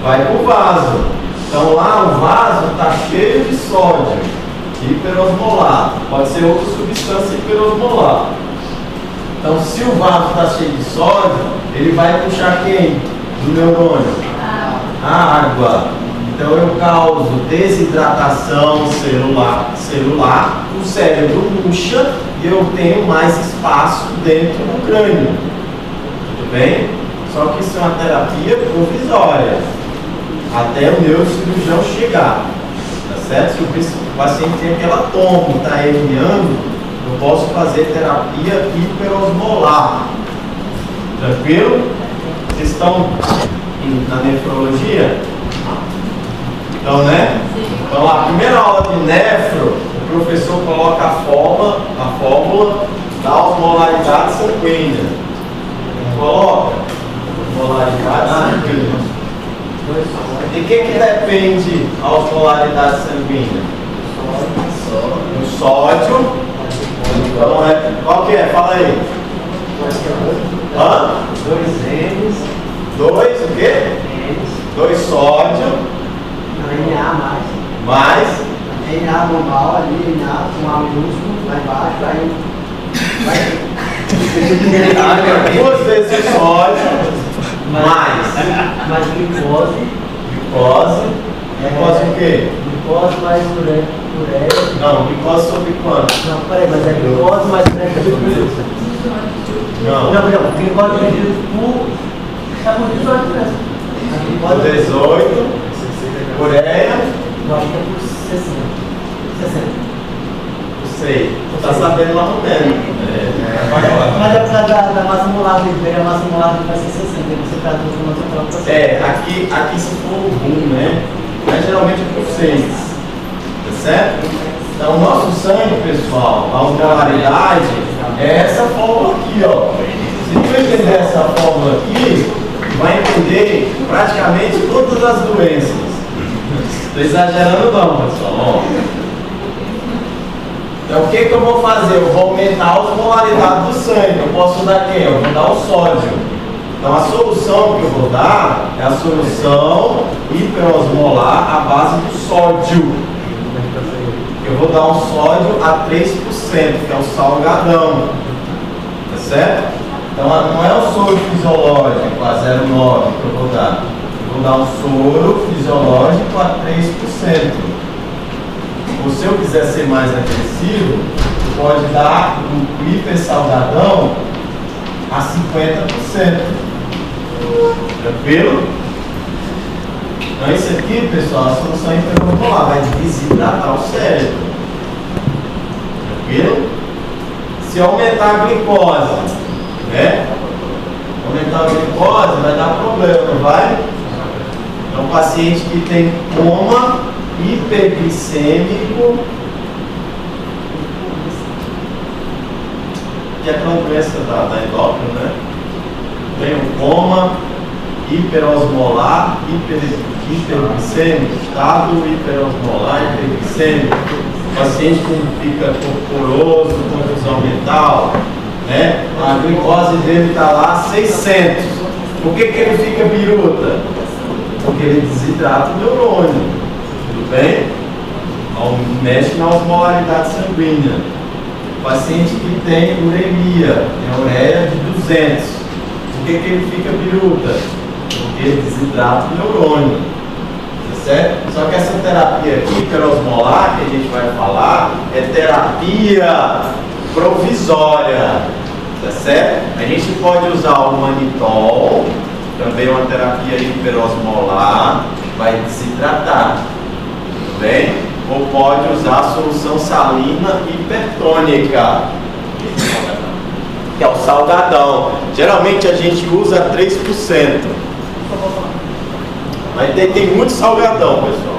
Speaker 1: Vai para o vaso. Então lá o vaso está cheio de sódio, hiperosmolar. Pode ser outra substância hiperosmolar. Então se o vaso está cheio de sódio, ele vai puxar quem? Do neurônio? A água. Então eu causo desidratação celular, o cérebro murcha e eu tenho mais espaço dentro do crânio. Tudo bem? Só que isso é uma terapia provisória, até o neurocirurgião chegar. Tá certo? Se o paciente tem aquela toma, está herniando, eu posso fazer terapia hiperosmolar. Tranquilo? Vocês estão na nefrologia? Então, né? Então, a primeira aula de nefro, o professor coloca a fórmula da osmolaridade sanguínea. Coloca osmolaridade sanguínea. De que depende a osmolaridade sanguínea? Do sódio. Então, qual que é? Fala aí. Hã?
Speaker 2: 2 N's.
Speaker 1: 2 o quê?
Speaker 2: N's.
Speaker 1: 2 sódio.
Speaker 2: Na
Speaker 1: Mais.
Speaker 2: Na normal ali, na com A minúsculo, lá embaixo, aí vai.
Speaker 1: 2 vezes o sódio. Mais.
Speaker 2: Glicose.
Speaker 1: Glicose o quê?
Speaker 2: Glicose mais ureia.
Speaker 1: Não, glicose sobre quanto?
Speaker 2: Não, peraí, mas é glicose mais ureia. Não, glicose dividido por. Tá com 18 mesmo.
Speaker 1: Por 18. Ureia.
Speaker 2: Eu acho que é por 60.
Speaker 1: Não sei. Tá sabendo lá no menos.
Speaker 2: Mas é por causa da massa molar, a massa molar vai ser 60, você traduz como você fala pra você.
Speaker 1: Aqui se for o rum, né? Mas geralmente é por 6. Tá certo? Então, o nosso sangue, pessoal, a osmolaridade é essa fórmula aqui, ó. Se tu entender essa fórmula aqui, vai entender praticamente todas as doenças. Estou exagerando não, pessoal. Então o que eu vou fazer? Eu vou aumentar a osmolaridade do sangue. Eu posso dar quem? Eu vou dar o sódio. Então a solução que eu vou dar é a solução hiperosmolar à base do sódio. Eu vou dar um sódio a 3%, que é o salgadão. Tá certo? Então não é o soro fisiológico a 0,9 que eu vou dar. Vou dar um soro fisiológico a 3%. Ou se eu quiser ser mais agressivo, pode dar um hipersalgadão a 50%. Tranquilo? Então isso aqui, pessoal, a solução hiperosmolar vai desidratar o cérebro. Tranquilo? Se aumentar a glicose, né? Aumentar a glicose vai dar problema, não vai? É um paciente que tem coma hiperglicêmico, que é aquela doença da endócrina, né? Tem um coma hiperosmolar, hiperglicêmico, estado hiperosmolar, hiperglicêmico. O paciente que fica corporoso, confusão mental, né? A glicose dele está lá 600. Por que ele fica biruta? Porque ele desidrata o neurônio. Tudo bem? Então, mexe na osmolaridade sanguínea. O paciente que tem uremia, tem ureia de 200. Por que ele fica biruta? Porque ele desidrata o neurônio. Tá certo? Só que essa terapia aqui, hiperosmolar, que a gente vai falar, é terapia provisória. Tá certo? A gente pode usar o manitol, também uma terapia hiperosmolar, vai desidratar, tudo bem? Ou pode usar a solução salina hipertônica, que é o salgadão. Geralmente a gente usa 3%. Mas tem muito salgadão, pessoal.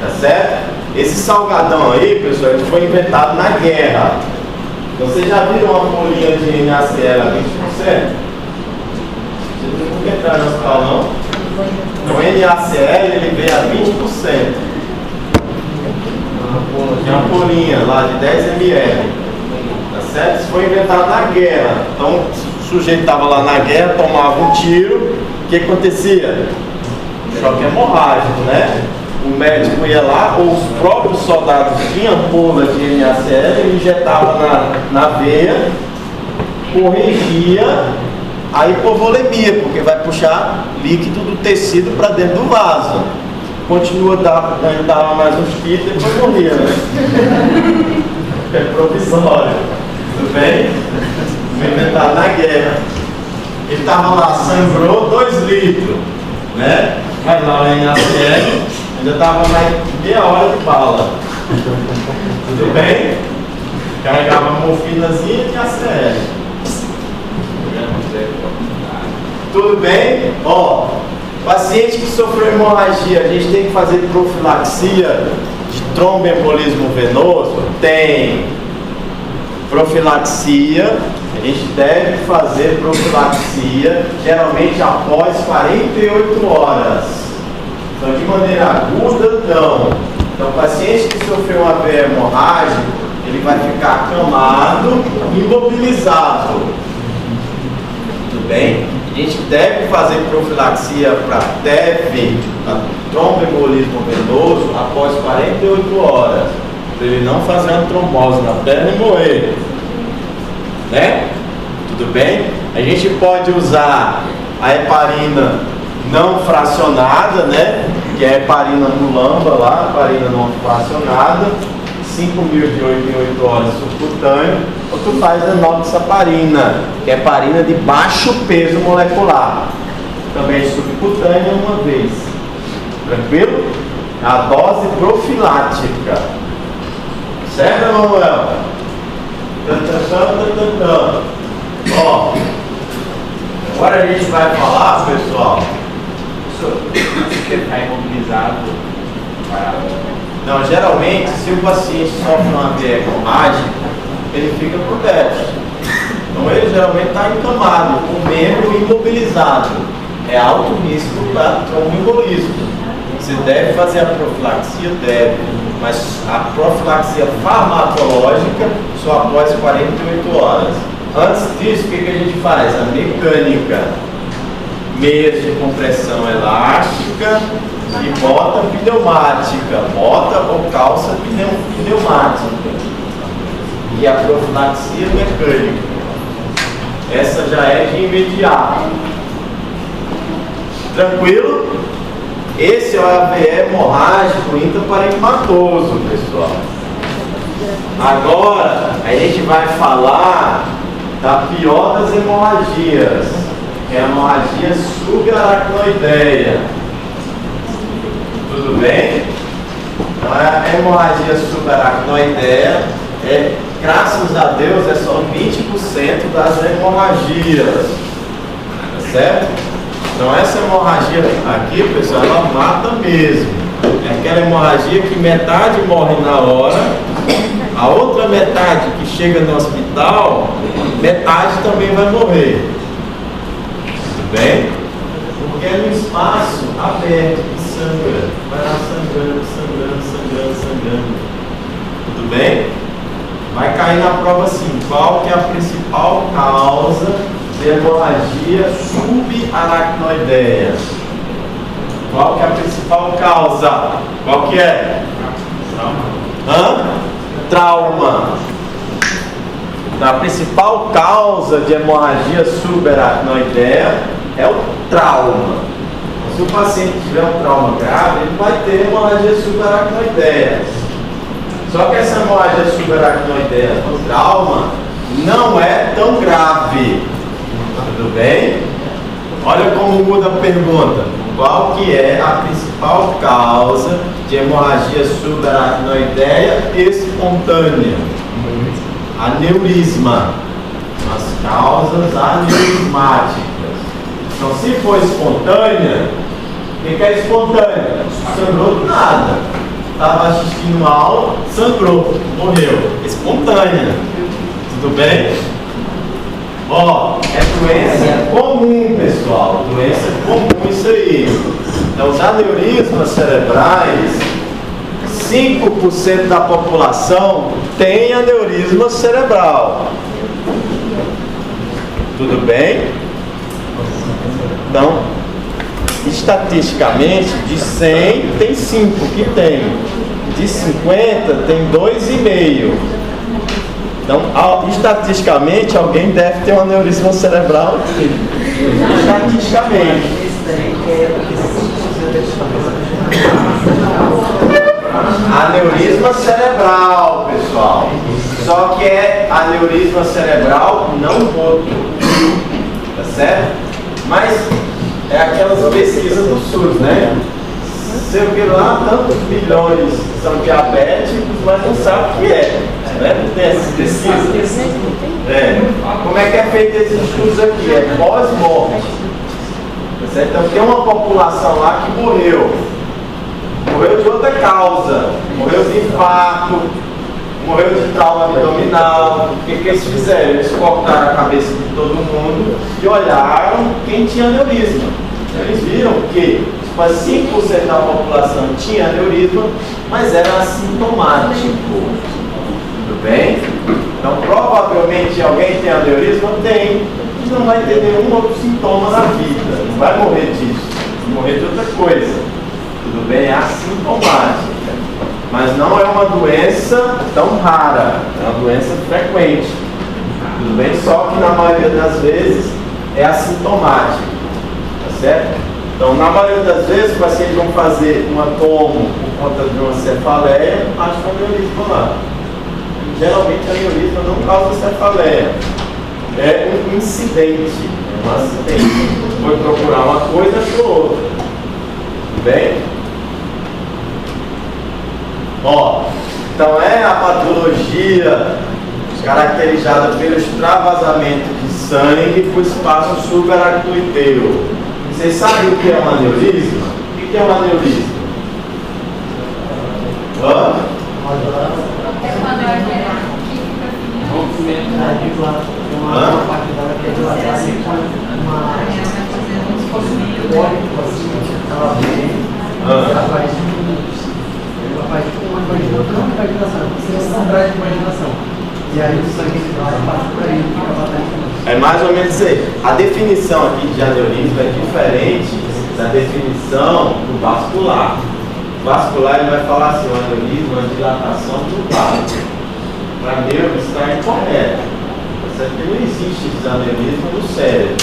Speaker 1: Tá certo? Esse salgadão aí, pessoal, ele foi inventado na guerra. Vocês já viram uma folhinha de NaCl a 20%? Vocês não vão entrar no hospital, não? Então, o NaCl ele vem a 20%. Tinha uma folhinha lá de 10 ml. Tá certo? Isso foi inventado na guerra. Então, o sujeito estava lá na guerra, tomava um tiro. O que acontecia? Choque hemorrágico, né? O médico ia lá, ou os próprios soldados tinham ampola de NaCl, ele injetava na veia, corrigia a hipovolemia, porque vai puxar líquido do tecido para dentro do vaso. Continua dava mais uns tiros e depois morria, né? É provisório. Tudo bem? Foi inventado na guerra. Ele estava lá, sangrou 2 litros, né? Vai lá o NaCl, ainda estava mais meia hora de bala. Tudo bem? Carregava morfinazinha e ACL. Tudo bem? Ó, paciente que sofreu hemorragia, a gente tem que fazer profilaxia de tromboembolismo venoso? Tem. Profilaxia, a gente deve fazer profilaxia geralmente após 48 horas. Então, de maneira aguda, não. Então, o paciente que sofreu um AVE hemorrágico, ele vai ficar acamado, imobilizado. Tudo bem? A gente deve fazer profilaxia para TEV, tromboembolismo venoso, após 48 horas. Para ele não fazer uma trombose na perna e morrer. Né? Tudo bem? A gente pode usar a heparina não fracionada, né? Que é a heparina mulamba lá, heparina não fracionada, 5.000 de 8 em 8 horas subcutâneo, ou tu faz a enoxaparina, que é heparina de baixo peso molecular, também subcutânea uma vez. Tranquilo? A dose profilática. Certo, Manuel? Ó, agora a gente vai falar, pessoal.
Speaker 5: Você está imobilizado.
Speaker 1: Não, geralmente, se o paciente sofre uma AVE hemorrágica, ele fica por déficit. Então, ele geralmente está encamado, com o membro imobilizado. É alto risco para tromboembolismo. Você deve fazer a profilaxia? Deve. Mas a profilaxia farmacológica só após 48 horas. Antes disso, o que a gente faz? A mecânica. Meias de compressão elástica e bota pneumática. Bota ou calça pneumática. E a profilaxia mecânica. Essa já é de imediato. Tranquilo? Esse é o AVE hemorrágico intraparenquimatoso, pessoal. Agora, a gente vai falar da pior das hemorragias, que é a hemorragia subaracnoideia. Tudo bem? Então, a hemorragia subaracnoideia graças a Deus, é só 20% das hemorragias. Tá certo? Então essa hemorragia aqui, pessoal, ela mata mesmo. É aquela hemorragia que metade morre na hora, a outra metade que chega no hospital, metade também vai morrer. Tudo bem? Porque é no espaço aberto que sangra. Vai lá sangrando. Tudo bem? Vai cair na prova assim, qual que é a principal causa de hemorragia subaracnoideia? Qual que é a principal causa? Qual que é? Trauma. Então, a principal causa de hemorragia subaracnoideia é o trauma. Se o paciente tiver um trauma grave, ele vai ter hemorragia subaracnoideia. Só que essa hemorragia subaracnoideia do trauma não é tão grave. Tudo bem? Olha como muda a pergunta. Qual que é a principal causa de hemorragia subaracnoideia espontânea? Aneurisma. As causas aneurismáticas. Então, se for espontânea, o que é espontânea? Sangrou do nada. Estava assistindo a aula, sangrou, morreu. Espontânea. Tudo bem? Ó, é doença comum, pessoal. Doença comum isso aí. Então, os aneurismas cerebrais, 5% da população tem aneurisma cerebral. Tudo bem? Então, estatisticamente, de 100 tem 5 que tem. De 50 tem 2,5. Então, estatisticamente, alguém deve ter um aneurisma cerebral. Estatisticamente. Aneurisma cerebral, pessoal. Só que é aneurisma cerebral não roto. Tá certo? Mas é aquelas pesquisas do SUS, né? sei o que lá, tantos bilhões são diabéticos, mas não sabe o que é. Né? Não tem essa pesquisa. Como é que é feito esses estudos aqui? É pós-morte. Então tem uma população lá que morreu de outra causa, morreu de infarto, morreu de trauma abdominal. O que eles fizeram? Eles cortaram a cabeça de todo mundo e olharam quem tinha aneurisma. Eles viram que 5% da população tinha aneurisma, mas era assintomático. Tudo bem? Então provavelmente alguém tem aneurisma? Tem. Mas não vai ter nenhum outro sintoma na vida. Não vai morrer disso. Vai morrer de outra coisa. Tudo bem? É assintomática. Mas não é uma doença tão rara. É uma doença frequente. Tudo bem? Só que na maioria das vezes é assintomática. Tá certo? Então, na maioria das vezes, os pacientes vão fazer uma tomo por conta de uma cefaleia, acha aneurisma lá. Geralmente, a aneurisma não causa cefaleia. É um incidente, é um acidente. Foi procurar uma coisa, achou outra. Tudo bem? Então é a patologia caracterizada pelo extravasamento de sangue para o espaço subaracnoideu. Vocês sabem o que é um aneurisma? O que é um aneurisma? É mais ou menos isso aí. A definição aqui de aneurisma é diferente da definição do vascular. O vascular ele vai falar assim, o aneurisma é uma dilatação do vaso. Para neuro isso está incorreto. Porque não existe aneurisma no cérebro.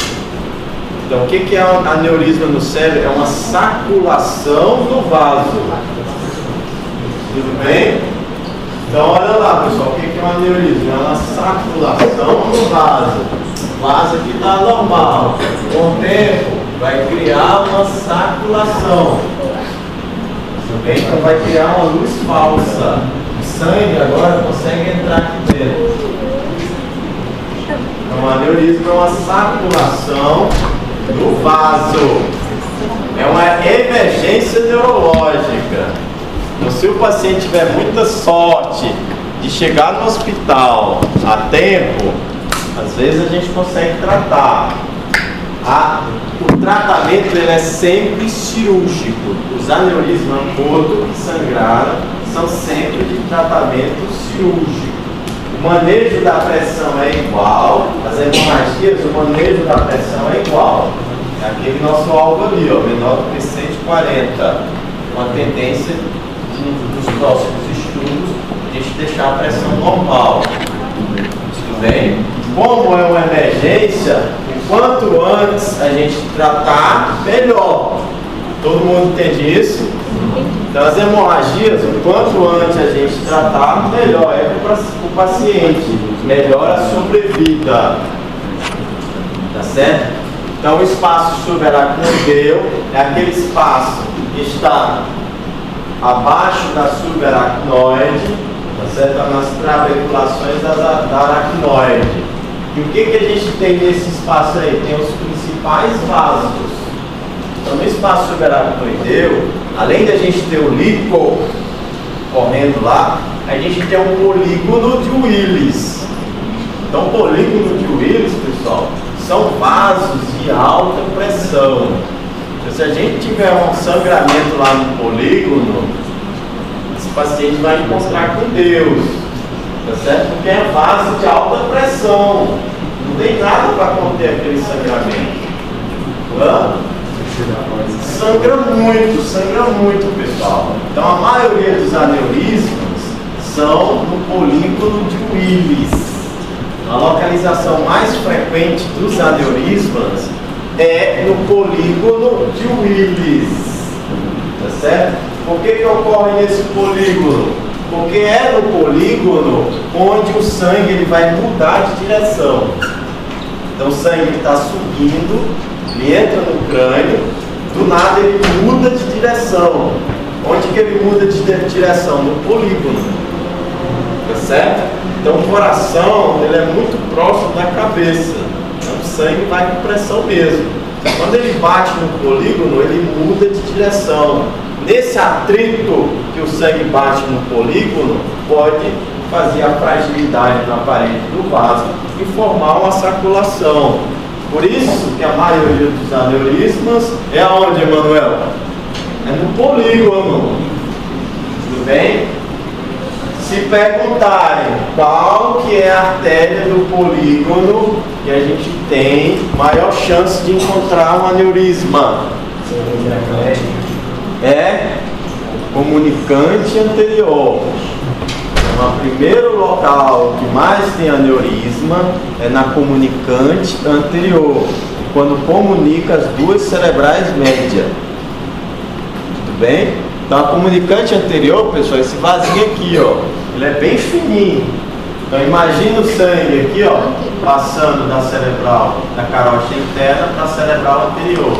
Speaker 1: Então o que é um aneurisma no cérebro? É uma saculação do vaso. Tudo bem? Então olha lá pessoal, o que é um aneurisma? É uma saculação do vaso. O vaso aqui está normal. Com o tempo vai criar uma saculação. Tudo bem? Então vai criar uma luz falsa. O sangue agora consegue entrar aqui dentro. Então o aneurisma é uma saculação do vaso. É uma emergência neurológica. Então, se o paciente tiver muita sorte de chegar no hospital a tempo, às vezes a gente consegue tratar. O tratamento ele é sempre cirúrgico. Os aneurismas agudos que sangraram são sempre de tratamento cirúrgico. O manejo da pressão é igual, as hemorragias, o manejo da pressão é igual. É aquele nosso alvo ali, menor do que 140. Uma tendência dos próximos estudos, a gente deixar a pressão normal. Tudo bem? Como é uma emergência, quanto antes a gente tratar, melhor. Todo mundo entende isso? Então as hemorragias, o quanto antes a gente tratar, melhor é para o paciente, melhora a sobrevida. Tá certo? Então o espaço subaracnoideu é aquele espaço que está abaixo da subaracnoide, tá certo? Nas trabeculações da aracnoide. E o que a gente tem nesse espaço aí? Tem os principais vasos. Então no espaço subaracnoideu, além de a gente ter o líquido correndo lá, a gente tem um polígono de Willis. Então o polígono de Willis, pessoal, são vasos de alta pressão. Então, se a gente tiver um sangramento lá no polígono, esse paciente vai encontrar com Deus, tá certo? Porque é vaso de alta pressão, não tem nada para conter aquele sangramento. Sangra muito, pessoal. Então a maioria dos aneurismas são no polígono de Willis. A localização mais frequente dos aneurismas é no polígono de Willis, tá certo? Por que ocorre nesse polígono? Porque é no polígono onde o sangue ele vai mudar de direção. Então o sangue está subindo, ele entra no crânio, do nada ele muda de direção. que ele muda de direção? No polígono. Tá certo? Então o coração ele é muito próximo da cabeça. Então o sangue vai com pressão mesmo. Quando ele bate no polígono, ele muda de direção. Nesse atrito que o sangue bate no polígono, pode fazer a fragilidade na parede do vaso e formar uma saculação. Por isso que a maioria dos aneurismas é aonde, Emanuel? É no polígono. Tudo bem? Se perguntarem qual que é a artéria do polígono que a gente tem maior chance de encontrar um aneurisma, é comunicante anterior. Então, o primeiro local que mais tem aneurisma é na comunicante anterior, quando comunica as duas cerebrais médias. Tudo bem? Então a comunicante anterior, pessoal, esse vasinho aqui, ó, ele é bem fininho. Então imagina o sangue aqui, ó, passando da cerebral, da carótida interna para a cerebral anterior.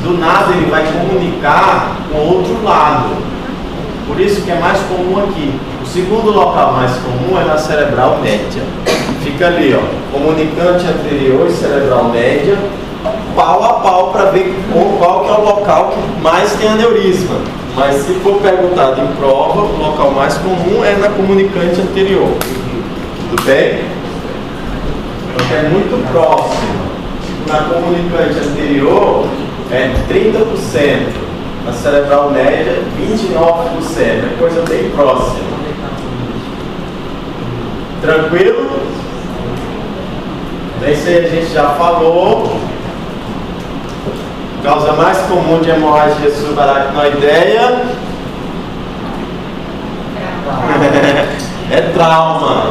Speaker 1: Do nada ele vai comunicar com o outro lado. Por isso que é mais comum aqui. O segundo local mais comum é na cerebral média. Fica ali, ó, comunicante anterior e cerebral média, pau a pau para ver qual que é o local que mais tem aneurisma. Mas se for perguntado em prova, o local mais comum é na comunicante anterior. Tudo bem? Porque é muito próximo. Na comunicante anterior é 30%. Na cerebral média, 29%. É coisa bem próxima. Tranquilo? Isso aí a gente já falou. Causa mais comum de hemorragia subaracnoideia é trauma.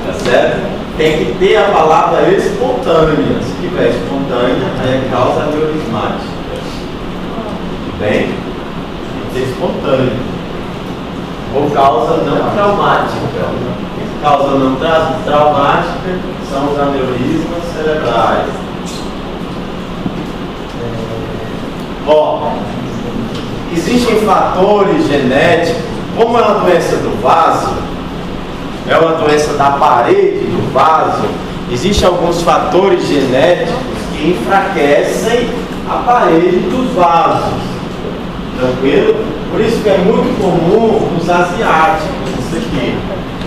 Speaker 1: Tá certo? Tem que ter a palavra espontânea. Se tiver espontânea, aí é causa aneurismática. Tudo bem? Tem que ser espontânea. Ou causa não traumática. Causa não traumática são os aneurismas cerebrais. Ó, existem fatores genéticos, como é uma doença do vaso, é uma doença da parede do vaso, existem alguns fatores genéticos que enfraquecem a parede dos vasos. Tranquilo? Por isso que é muito comum nos asiáticos, isso aqui.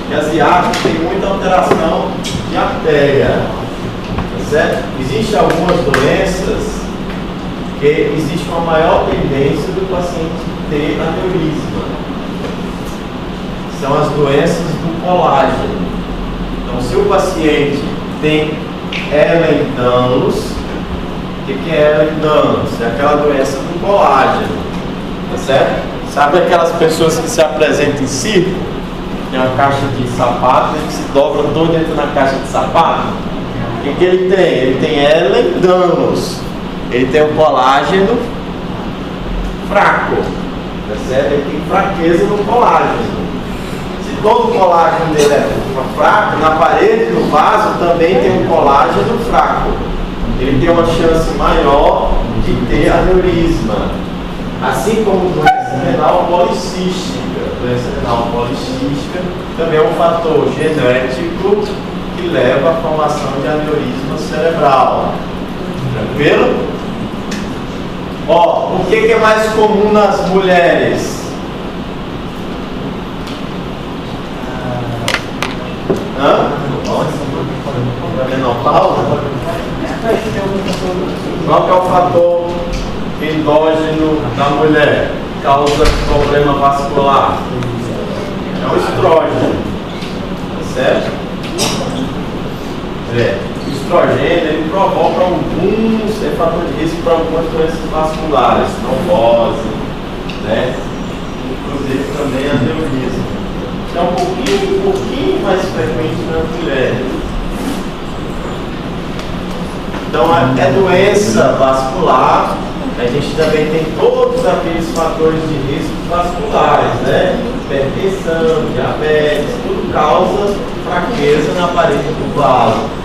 Speaker 1: Porque asiáticos tem muita alteração de artéria. Tá certo? Existem algumas doenças que existe uma maior tendência do paciente ter aneurisma. São as doenças do colágeno. Então, se o paciente tem Ehlers-Danlos, o que é Ehlers-Danlos? É aquela doença do colágeno, tá certo? Sabe aquelas pessoas que se apresentam em circo? Tem uma caixa de sapato, ele se dobra todo dentro da caixa de sapato. O que ele tem? Ele tem Ehlers-Danlos. Ele tem um colágeno fraco, tá certo? Ele tem fraqueza no colágeno. Se todo o colágeno dele é fraco, na parede do vaso também tem um colágeno fraco. Ele tem uma chance maior de ter aneurisma. Assim como doença renal policística. Doença renal policística também é um fator genético que leva à formação de aneurisma cerebral. Tranquilo? Ó, o que é mais comum nas mulheres? Menopausa? Qual que é o fator endógeno da mulher? Causa problema vascular? É o estrógeno. Certo? O estrogênio ele provoca é fator de risco para algumas doenças vasculares, trombose, né? Inclusive também aneurisma. É um pouquinho mais frequente nas mulheres. Então é doença vascular. A gente também tem todos aqueles fatores de risco vasculares, né? Hipertensão, diabetes, tudo causa fraqueza na parede do vaso.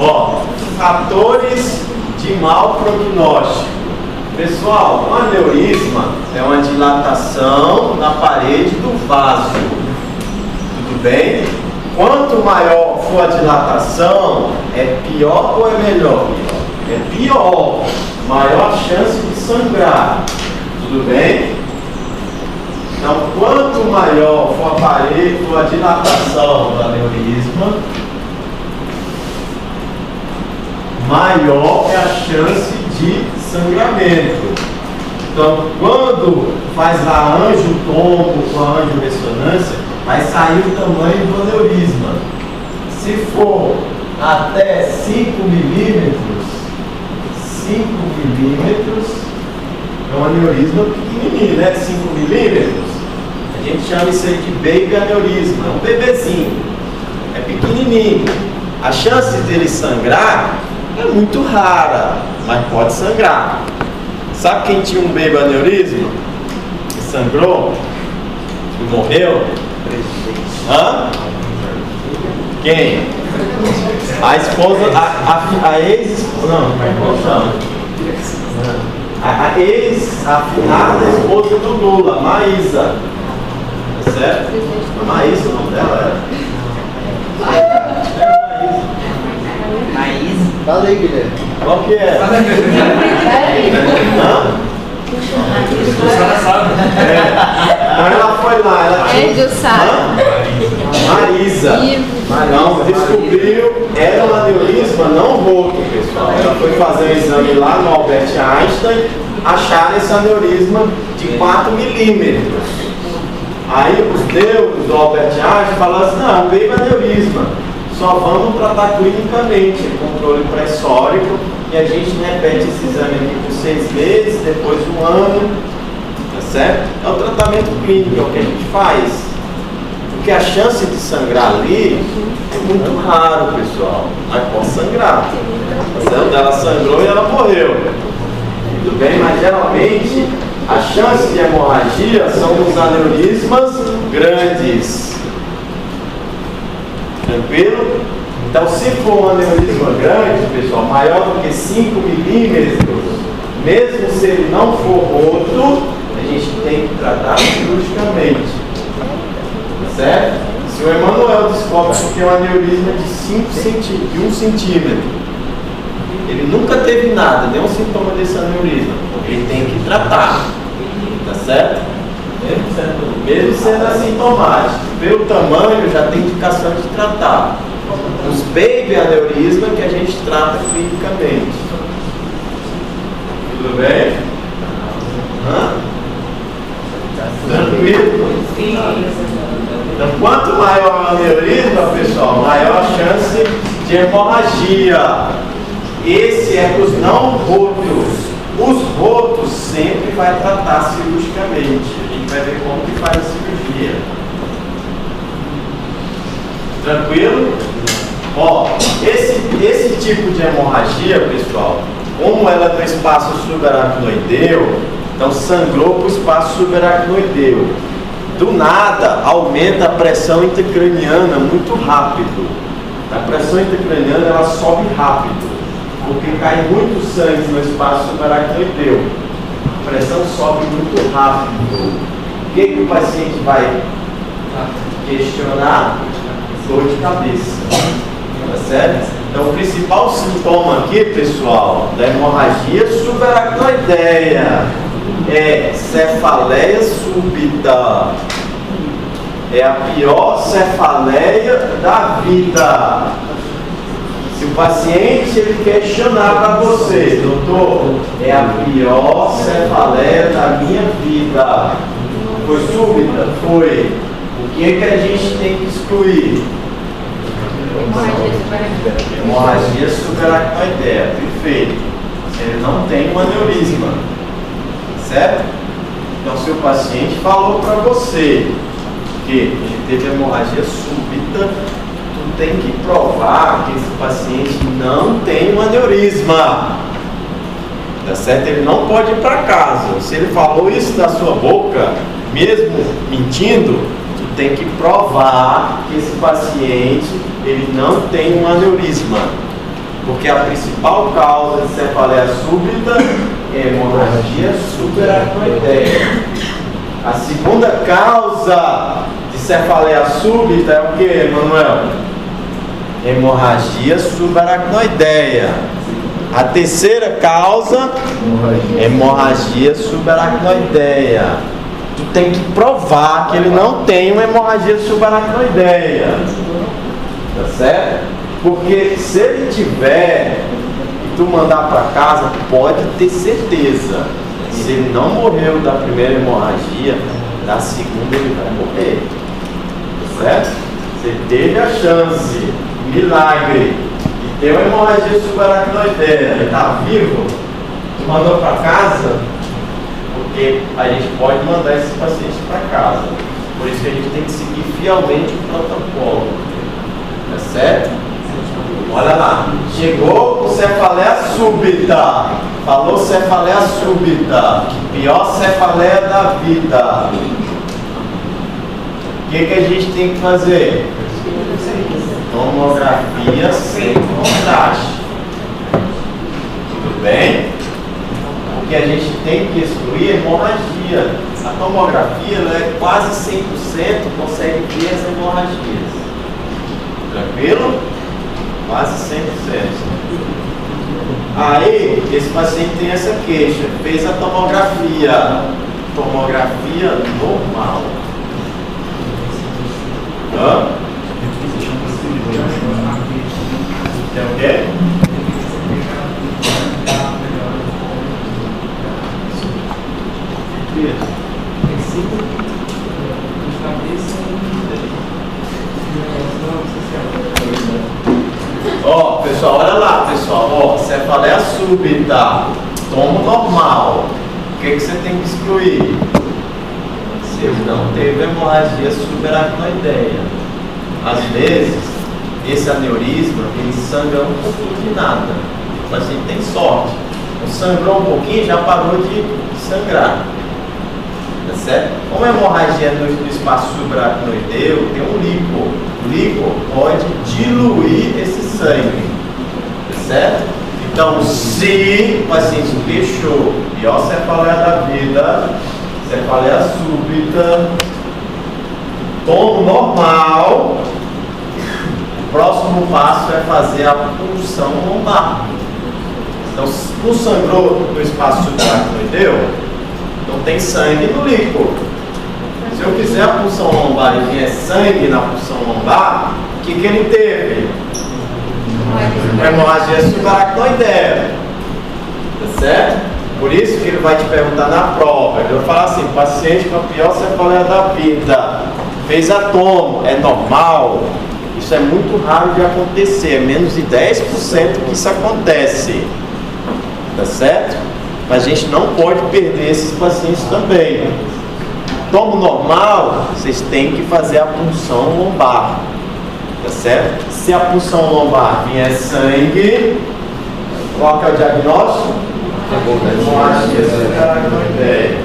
Speaker 1: Ó, fatores de mau prognóstico. Pessoal, um aneurisma é uma dilatação na parede do vaso. Tudo bem? Quanto maior for a dilatação, é pior ou é melhor? É pior. Maior a chance de sangrar. Tudo bem? Então, quanto maior for a parede, for a dilatação do aneurisma, maior é a chance de sangramento. Então, quando faz a angiotompo com a angiorressonância, vai sair o tamanho do aneurisma. Se for até 5 milímetros, 5 milímetros é um aneurisma pequenininho, né? 5 milímetros. A gente chama isso aí de baby aneurisma, é um bebezinho, é pequenininho. A chance dele sangrar é muito rara, mas pode sangrar. Sabe quem tinha um baby aneurisma? Que sangrou? Que morreu? Hã? Quem? A esposa, a ex-esposa, não, como chama? A ex-afinada esposa do Lula, Maísa. Tá certo? Maísa, o nome dela
Speaker 4: Maísa.
Speaker 2: Fala aí, Guilherme.
Speaker 1: Qual que é? Hã? Então ela foi lá, ela tinha... Marisa. Não, descobriu, era um aneurisma não roto, pessoal. Ela foi fazer um exame lá no Albert Einstein, acharam esse aneurisma de 4 milímetros. Aí os deuses do Albert Einstein falaram assim, não, veio aneurisma, só vamos tratar clinicamente, controle pressórico, e a gente repete esse exame aqui por 6 meses, depois de 1 ano, tá certo? É o tratamento clínico, é o que a gente faz. Porque a chance de sangrar ali é muito raro, pessoal. Mas pode sangrar. Ela sangrou e ela morreu. Tudo bem? Mas geralmente a chance de hemorragia são nos aneurismas grandes. Tranquilo? Então, se for um aneurisma grande, pessoal, maior do que 5 milímetros, mesmo se ele não for roto, a gente tem que tratar cirurgicamente. Certo? Se o Emanuel descobre que tem um aneurisma de 1 centímetro, ele nunca teve nada, nenhum sintoma desse aneurisma, ele tem que tratar, tá certo? Mesmo sendo assintomático, pelo tamanho já tem indicação de tratar. Os baby aneurisma que a gente trata clinicamente. Tudo bem? Hã? Tranquilo? Então, quanto maior o aneurisma, pessoal, maior a chance de hemorragia. Esse é para os não rotos. Os rotos sempre vai tratar cirurgicamente. A gente vai ver como que faz a cirurgia. Tranquilo? Ó, esse tipo de hemorragia, pessoal, como ela é do espaço subaracnoideu, então sangrou para o espaço subaracnoideu. Do nada, aumenta a pressão intracraniana muito rápido. A pressão intracraniana ela sobe rápido, porque cai muito sangue no espaço subaracnoideu. A pressão sobe muito rápido. O que o paciente vai questionar? Dor de cabeça. Tá certo? Então, o principal sintoma aqui, pessoal, da hemorragia subaracnoideia é cefaleia súbita. É a pior cefaleia da vida. Se o paciente ele questionar para você, doutor, é a pior cefaleia da minha vida. Foi súbita? Foi. O que é que a gente tem que excluir? Hemorragia subaracnoideia. Perfeito. Se ele não tem um aneurisma. Certo? Então, se o paciente falou para você que ele teve hemorragia súbita, tu tem que provar que esse paciente não tem um aneurisma. Tá certo? Ele não pode ir para casa. Se ele falou isso da sua boca, mesmo mentindo, tu tem que provar que esse paciente ele não tem um aneurisma. Porque a principal causa de cefaleia súbita hemorragia subaracnoideia. A segunda causa de cefaleia súbita é o que, Manuel? Hemorragia subaracnoideia. A terceira causa, hemorragia subaracnoideia. Tu tem que provar que ele não tem uma hemorragia subaracnoideia. Tá certo? Porque se ele tiver e tu mandar para casa, pode ter certeza. Se ele não morreu da primeira hemorragia, da segunda ele vai morrer. Tá certo? Você teve a chance, milagre, de ter uma hemorragia subaracnoideia, ele está vivo, tu mandou para casa, porque a gente pode mandar esses pacientes para casa. Por isso que a gente tem que seguir fielmente o protocolo. Tá certo? Olha lá, chegou com cefaleia súbita. Falou cefaleia súbita, pior cefaleia da vida. O que a gente tem que fazer? Tomografia sem contraste. Tudo bem? Porque a gente tem que excluir a hemorragia. A tomografia ela é quase 100%, consegue ver as hemorragias. Tranquilo? Quase 100%. Aí, esse paciente tem essa queixa, fez a tomografia normal. Hã? Tem o quê? Ó, pessoal, olha lá, pessoal, ó, cefaleia súbita, tomo normal. O que você tem que excluir? Se ele não teve hemorragia subaracnoideia. Às vezes, esse aneurisma, ele sangra um pouquinho de nada. O paciente tem sorte. Sangrou um pouquinho, já parou de sangrar. Tá certo? Como a hemorragia é no espaço subaracnoideu, tem um líquor. O líquor pode diluir esse sangue. Tá certo? Então, se o paciente queixou, pior cefaleia da vida, cefaleia súbita, tomo normal, o próximo passo é fazer a punção lombar. Então, se não sangrou no espaço subaracnoideu, não tem sangue no líquor. Se eu fizer a punção lombar e vier sangue na punção lombar, o que ele teve? Uma hemorragia subaracnoideia. Tá certo? Por isso que ele vai te perguntar na prova. Ele vai falar assim: paciente com a pior cefaleia da vida, fez a tomo, é normal? Isso é muito raro de acontecer, é menos de 10% que isso acontece. Tá certo? Mas a gente não pode perder esses pacientes também. Tomo normal, vocês têm que fazer a punção lombar. Tá certo? Se a punção lombar vier sangue, qual que é o diagnóstico? Hemorragia subaracnoideia.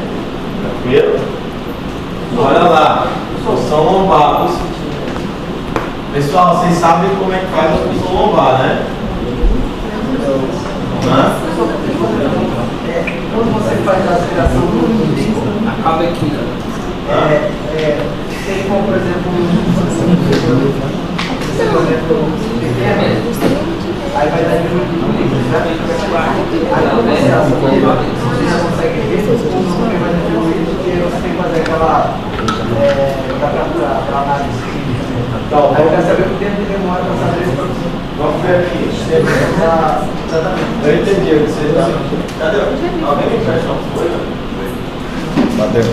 Speaker 1: Tranquilo? Olha lá, punção lombar. Pessoal, vocês sabem como é que faz a punção lombar, né?
Speaker 2: Quando você faz a aspiração do líquido,
Speaker 5: Acaba aqui, né?
Speaker 2: tem como, por exemplo, aí vai dar diluído no líquido, né? Aí quando você aspira, você já consegue ver como vai dar diluído, porque você tem que fazer aquela análise.
Speaker 1: Então,
Speaker 2: Aí eu quero saber o tempo que demora para saber isso.
Speaker 1: vamos ver aqui. Eu entendi o que você está. Cadê? Alguém me empresta uma folha? Bateu.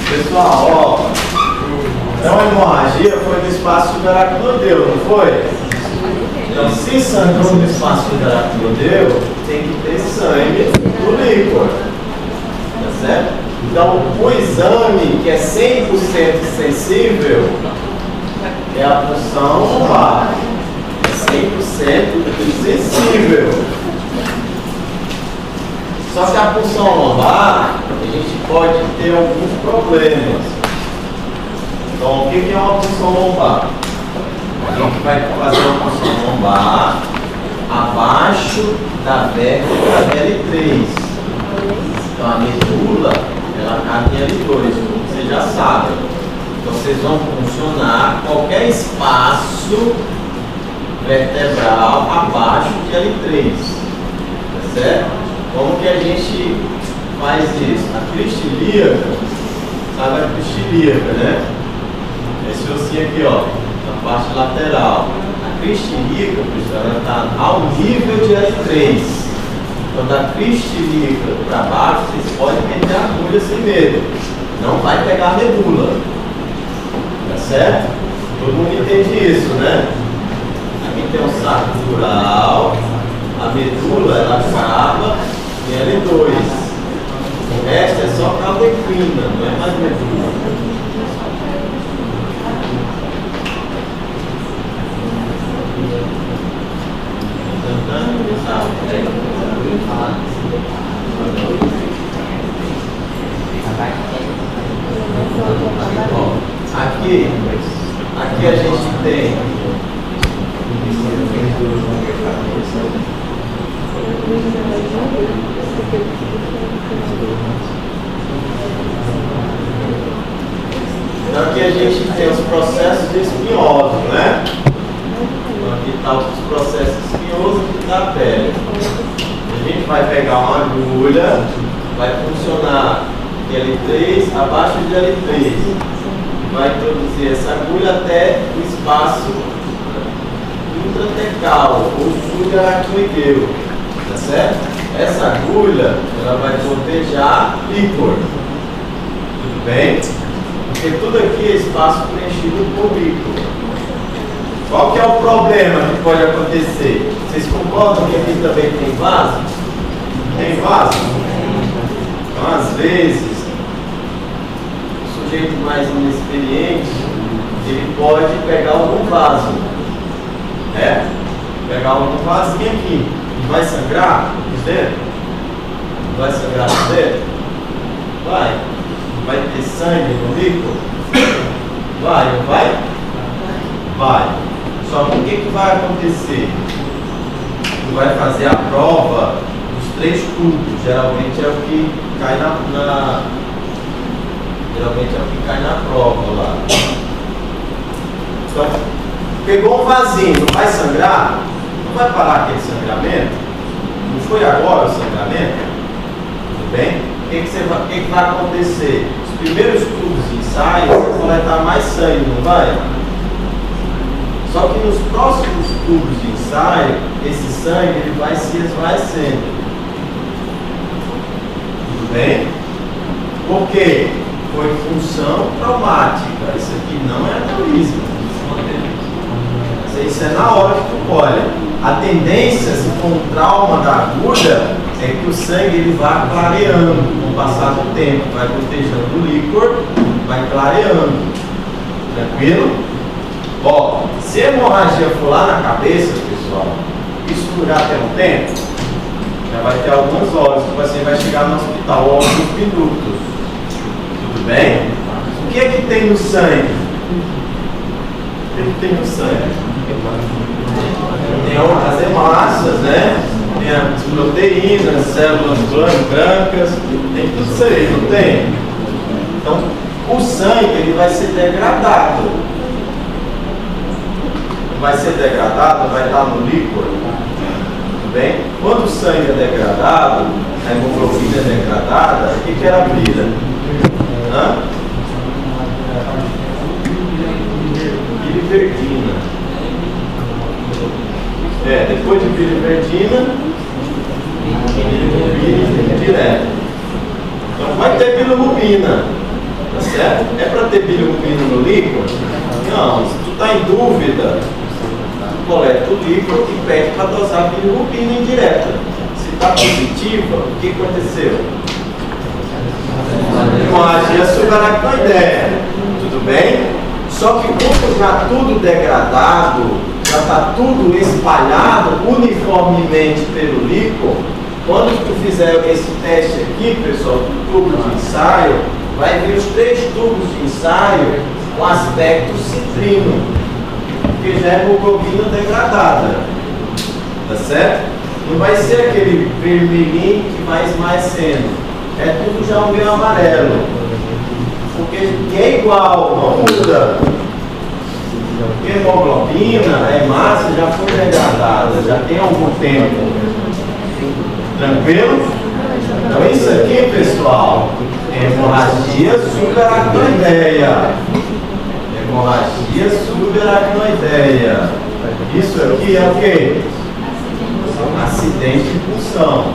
Speaker 1: Pessoal, ó. Então a hemorragia foi no espaço subaracnoideu, não foi? Então, se sangrou no espaço subaracnoideu, tem que ter sangue no líquor. Tá certo? Então, o exame que é 100% sensível é a punção lombar. 100% sensível. Só que a punção lombar, a gente pode ter alguns problemas. Então, o que é uma punção lombar? A gente vai fazer uma função lombar abaixo da vértebra L3. Então a medula, ela cabe em L2, como vocês já sabem. Então vocês vão funcionar qualquer espaço vertebral abaixo de L3. Tá certo? Como que a gente faz isso? A crista ilíaca, sabe a crista ilíaca, né? Esse ossinho aqui, ó, na parte lateral. A crista ilíaca, pessoal, ela está ao nível de L3. Então, da crista ilíaca para baixo, vocês podem meter a agulha sem medo. Não vai pegar a medula. Tá certo? Todo mundo entende isso, né? Aqui tem um saco dural. A medula, ela acaba em L2. O resto é só caldequina, não é mais medula. Aqui a gente tem então aqui a gente tem os processos espinhosos, né? Então aqui está os processos espinhosos aqui da pele. A gente vai pegar uma agulha, vai funcionar de L3 abaixo de L3. Vai introduzir essa agulha até o espaço intratecal ou subaracnoideu, tá certo? Essa agulha, ela vai proteger líquor, tudo bem? Porque tudo aqui é espaço preenchido por líquor. Qual que é o problema que pode acontecer? Vocês concordam que aqui também tem vaso? Tem vaso? Então, às vezes, o sujeito mais inexperiente, ele pode pegar algum vaso, né? Pegar algum vasinho aqui. Vai sangrar os dedos? Vai sangrar os dedos? Vai. Vai ter sangue no líquido? Vai, não vai? Vai. Só que o que vai acontecer? Tu vai fazer a prova dos 3 tubos. Geralmente é o que cai geralmente é o que cai na prova lá. Então, pegou um vasinho, não vai sangrar? Não vai parar aquele sangramento? Não foi agora o sangramento? Tudo bem? O que vai acontecer? Os primeiros tubos de ensaio vão coletar mais sangue, não vai? Só que nos próximos tubos de ensaio, esse sangue ele vai se esvaecendo. Tudo bem? Por quê? Foi função traumática. Isso aqui não é aneurisma. Isso é na hora que tu olha. A tendência, se for um trauma da agulha, é que o sangue ele vai clareando com o passar do tempo, vai protegendo o líquor, vai clareando. Tranquilo? Ó, se a hemorragia for lá na cabeça, pessoal, isso já tem um tempo, já vai ter algumas horas que o paciente vai chegar no hospital, ou alguns minutos. Tudo bem? O que é que tem no sangue? O que é que tem no sangue? Tem as hemácias, né? Tem as proteínas, células brancas, tem tudo isso aí, não tem? Então, o sangue ele vai ser degradado. Vai ser degradado, vai estar no líquor. Tudo bem? Quando o sangue é degradado, a hemoglobina é degradada, o que ela vira? Biliverdina. Depois de biliverdina, bilirrubina direto. Então vai ter bilirrubina, tá certo? É para ter bilirrubina no líquor? Não, se tu está em dúvida, tu coleta o líquor e pede para dosar bilirrubina indireta. Se está positiva, o que aconteceu? Hemorragia subaracnoidea, tudo bem? Só que como já tudo degradado, já está tudo espalhado uniformemente pelo líquor, quando tu fizer esse teste aqui, pessoal, do tubo de ensaio, vai vir os 3 tubos de ensaio com aspecto citrino. porque já é hemoglobina degradada. Tá certo? Não vai ser aquele vermelhinho que vai esmaecendo. É tudo já um meio amarelo. Porque é igual, não muda. Porque a hemoglobina, a hemácia já foi degradada, já tem algum tempo. Tranquilo? Então isso aqui, pessoal, é hemorragia subaracnoideia. Hemorragia subaracnoideia. Isso aqui é o quê? Acidente de punção.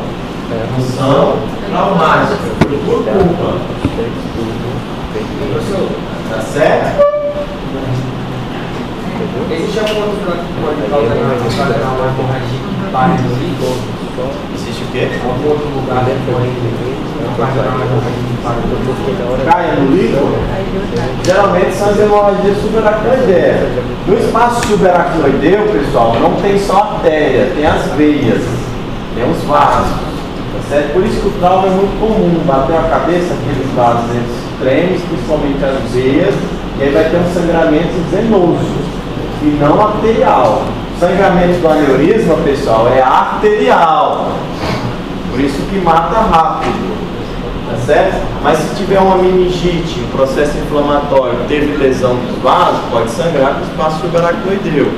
Speaker 1: Punção traumática. Foi por culpa. Tá certo?
Speaker 2: Existe algum outro problema que pode causar uma hemorragia que pare no líquido?
Speaker 1: Existe o quê?
Speaker 2: Algum outro lugar dentro do líquido?
Speaker 1: Caia no líquido? Geralmente são as hemorragias subaracnoideias. No espaço subaracnoideu, pessoal, não tem só artéria, tem as veias, tem os vasos. Tá certo? Por isso que o trauma é muito comum. Bateu a cabeça, aqueles vasos eles tremem, principalmente as veias, e aí vai ter um sangramento venoso e não arterial. O sangramento do aneurisma, pessoal, é arterial. Por isso que mata rápido. Tá certo? Mas se tiver uma meningite, um processo inflamatório, teve lesão dos vasos, pode sangrar com o espaço subaracnoideu.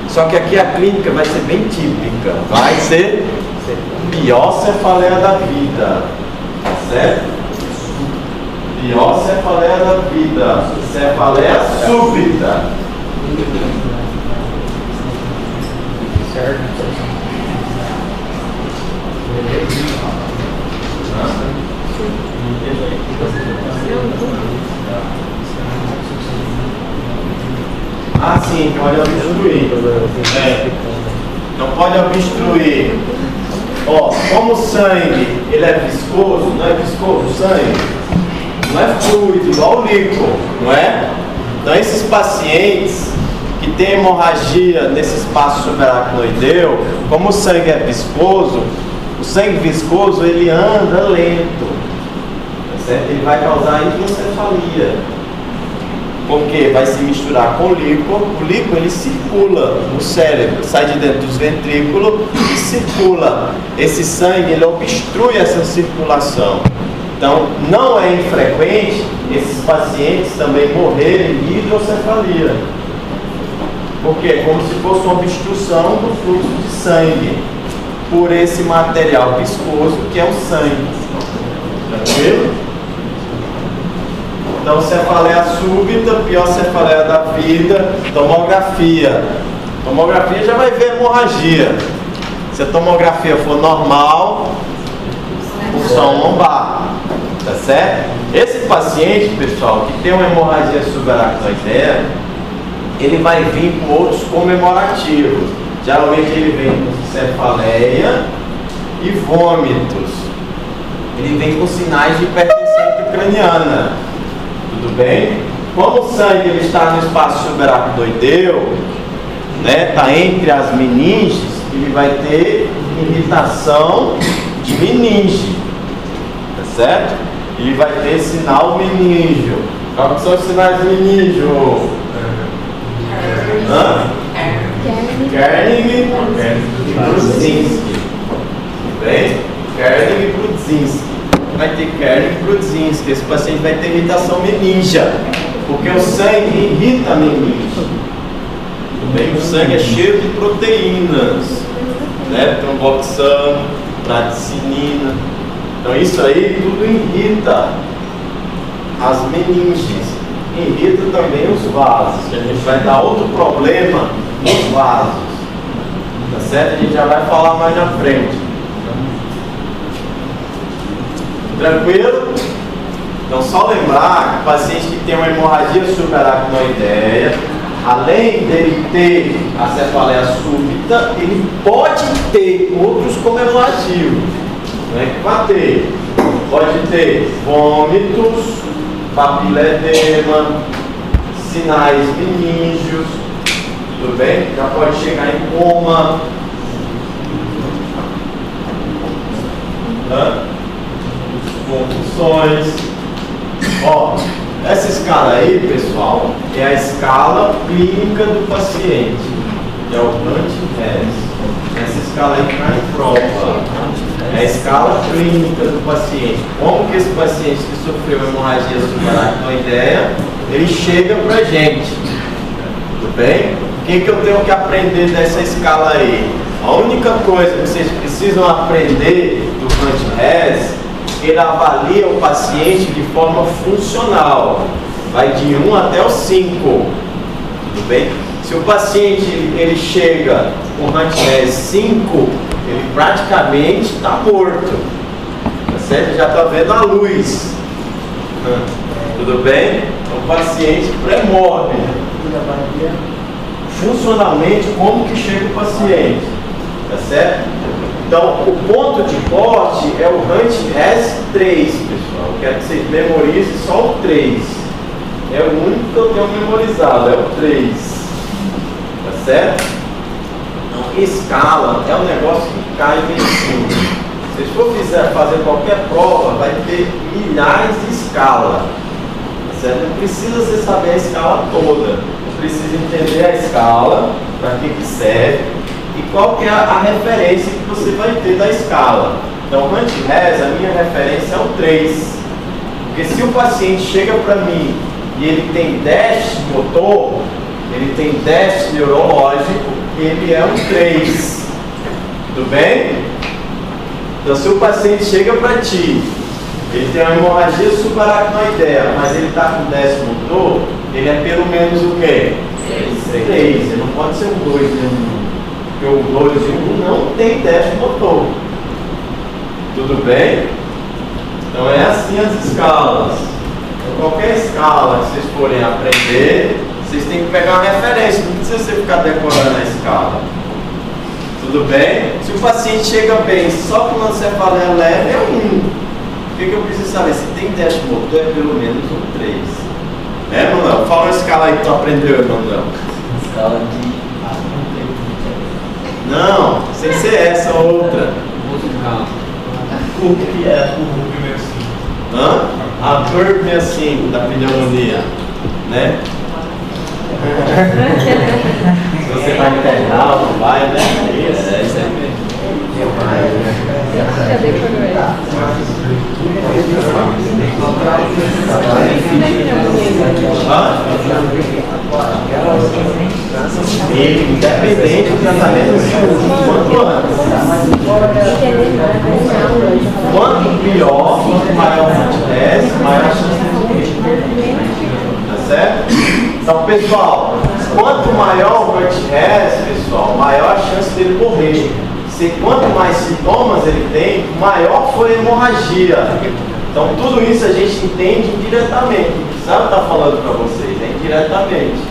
Speaker 1: Só que aqui a clínica vai ser bem típica. Vai ser pior cefaleia da vida. Tá certo? Pior cefaleia da vida. Cefaleia súbita. Ah, sim, pode obstruir. Não pode obstruir. Ó, como o sangue ele é viscoso, não é viscoso o sangue? Não é fluido, igual o líquido, não é? Então esses pacientes que têm hemorragia nesse espaço subaracnoideu, como o sangue é viscoso, o sangue viscoso ele anda lento, tá certo? Ele vai causar hidrocefalia. Porque vai se misturar com o líquido. O líquido ele circula no cérebro, sai de dentro dos ventrículos e circula. Esse sangue ele obstrui essa circulação. Então não é infrequente esses pacientes também morrerem de hidrocefalia. Porque é como se fosse uma obstrução do fluxo de sangue por esse material viscoso que é o sangue. Tranquilo? Então, cefaleia súbita, pior cefaleia da vida, tomografia. Tomografia já vai ver hemorragia. Se a tomografia for normal, punção lombar. Tá certo? Esse paciente, pessoal, que tem uma hemorragia subaracnoidea, ele vai vir com outros comemorativos. Geralmente ele vem com cefaleia e vômitos. Ele vem com sinais de hipertensão intracraniana. Tudo bem? Como o sangue ele está no espaço subaracnoideu, né, está entre as meninges, ele vai ter irritação de meninge, tá certo? Ele vai ter sinal meníngeo. Quais são os sinais meníngeo? Kernig e Brudzinski. Tudo bem? Kernig e Brudzinski. Vai ter Kernig e Brudzinski. Esse paciente vai ter irritação meningia, porque o sangue irrita a meninge. Tudo bem? O sangue é cheio de proteínas, né? Tromboxano, bradicinina. Então isso aí tudo irrita as meninges. Irrita também os vasos, que a gente vai dar outro problema nos vasos. Tá certo? A gente já vai falar mais na frente. Tranquilo? Então só lembrar que o paciente que tem uma hemorragia subaracnoideia, além dele ter a cefaleia súbita, ele pode ter outros comemorativos. Não é que vai ter. Pode ter vômitos, papiledema, sinais meníngeos, tudo bem? Já pode chegar em coma. Convulsões. Ó, Essa escala aí, pessoal, é a escala clínica do paciente, que é o Hunt-Hess. Essa escala aí cai em prova. É a escala clínica do paciente. Como que esse paciente que sofreu hemorragia subaracnoideia, ele chega pra gente. Tudo bem? O que eu tenho que aprender dessa escala aí? A única coisa que vocês precisam aprender do Hunt-Hess, ele avalia o paciente de forma funcional. Vai de 1 até o 5. Tudo bem? Se o paciente ele chega com Hunt-Hess 5, ele praticamente está morto. Tá certo? Já está vendo a luz. Tudo bem? É um paciente pré-mórbido. Funcionalmente, como que chega o paciente? Tá certo? Então, o ponto de corte é o Hunt-Hess 3, pessoal. Eu quero que vocês memorizem só o 3. É o único que eu tenho memorizado, é o 3. Tá certo? Então, escala é um negócio que cai em medicina. Se vocês for fazer qualquer prova, vai ter milhares de escalas. Tá certo? Não precisa você saber a escala toda. Precisa entender a escala, para que serve e qual que é a referência que você vai ter da escala. Então, Hunt-Hess, a minha referência é o 3. Porque se o paciente chega para mim e ele tem déficit motor, ele tem déficit neurológico, ele é um 3. Tudo bem? Então, se o paciente chega para ti, ele tem uma hemorragia subaracnoideia, mas ele está com déficit motor, ele é pelo menos o quê? 3. Ele não pode ser um 2 e um 1. Porque o 2 e o 1 não tem déficit motor. Tudo bem? Então é assim as escalas. Então, qualquer escala que vocês forem aprender, vocês têm que pegar uma referência. Não precisa você ficar decorando a escala. Tudo bem? Se o paciente chega bem só com lancefaleia leve, é 1. O que eu preciso saber? Se tem déficit motor, é pelo menos um 3. É, Manuel? Fala uma escala aí que tu aprendeu, Manuel.
Speaker 2: Escala de...
Speaker 1: Não, sem ser essa outra.
Speaker 5: Musical.
Speaker 1: O que é? Hã? A Curve 65 da pneumonia, né? Se você vai internar, não vai, né? É isso aí mesmo.
Speaker 4: Já decorou ela.
Speaker 1: Ele, independente do tratamento quanto antes. Quanto pior, quanto maior o Hunt-Hess, maior a chance de morrer. Tá certo? Então, pessoal, quanto maior o Hunt-Hess, pessoal, maior a chance dele morrer. Quanto mais sintomas ele tem, maior foi a hemorragia. Então, tudo isso a gente entende indiretamente. Não precisava estar falando para vocês, é indiretamente.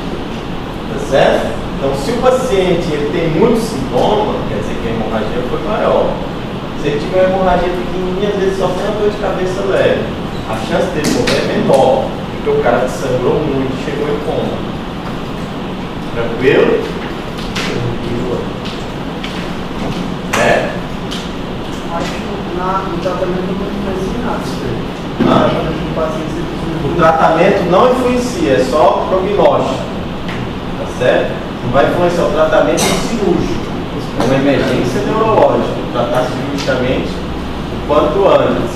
Speaker 1: Tá certo? Então, se o paciente ele tem muitos sintomas, quer dizer que a hemorragia foi maior. Se ele tiver uma hemorragia pequenininha, às vezes só tem uma dor de cabeça leve. A chance dele morrer é menor, porque o cara sangrou muito, chegou em coma. Tranquilo? É?
Speaker 2: Acho que no tratamento não influencia nada.
Speaker 1: O tratamento não influencia, é só prognóstico. Tá certo? Não vai influenciar o tratamento cirúrgico. É uma emergência neurológica. Tratar cirurgicamente o quanto antes.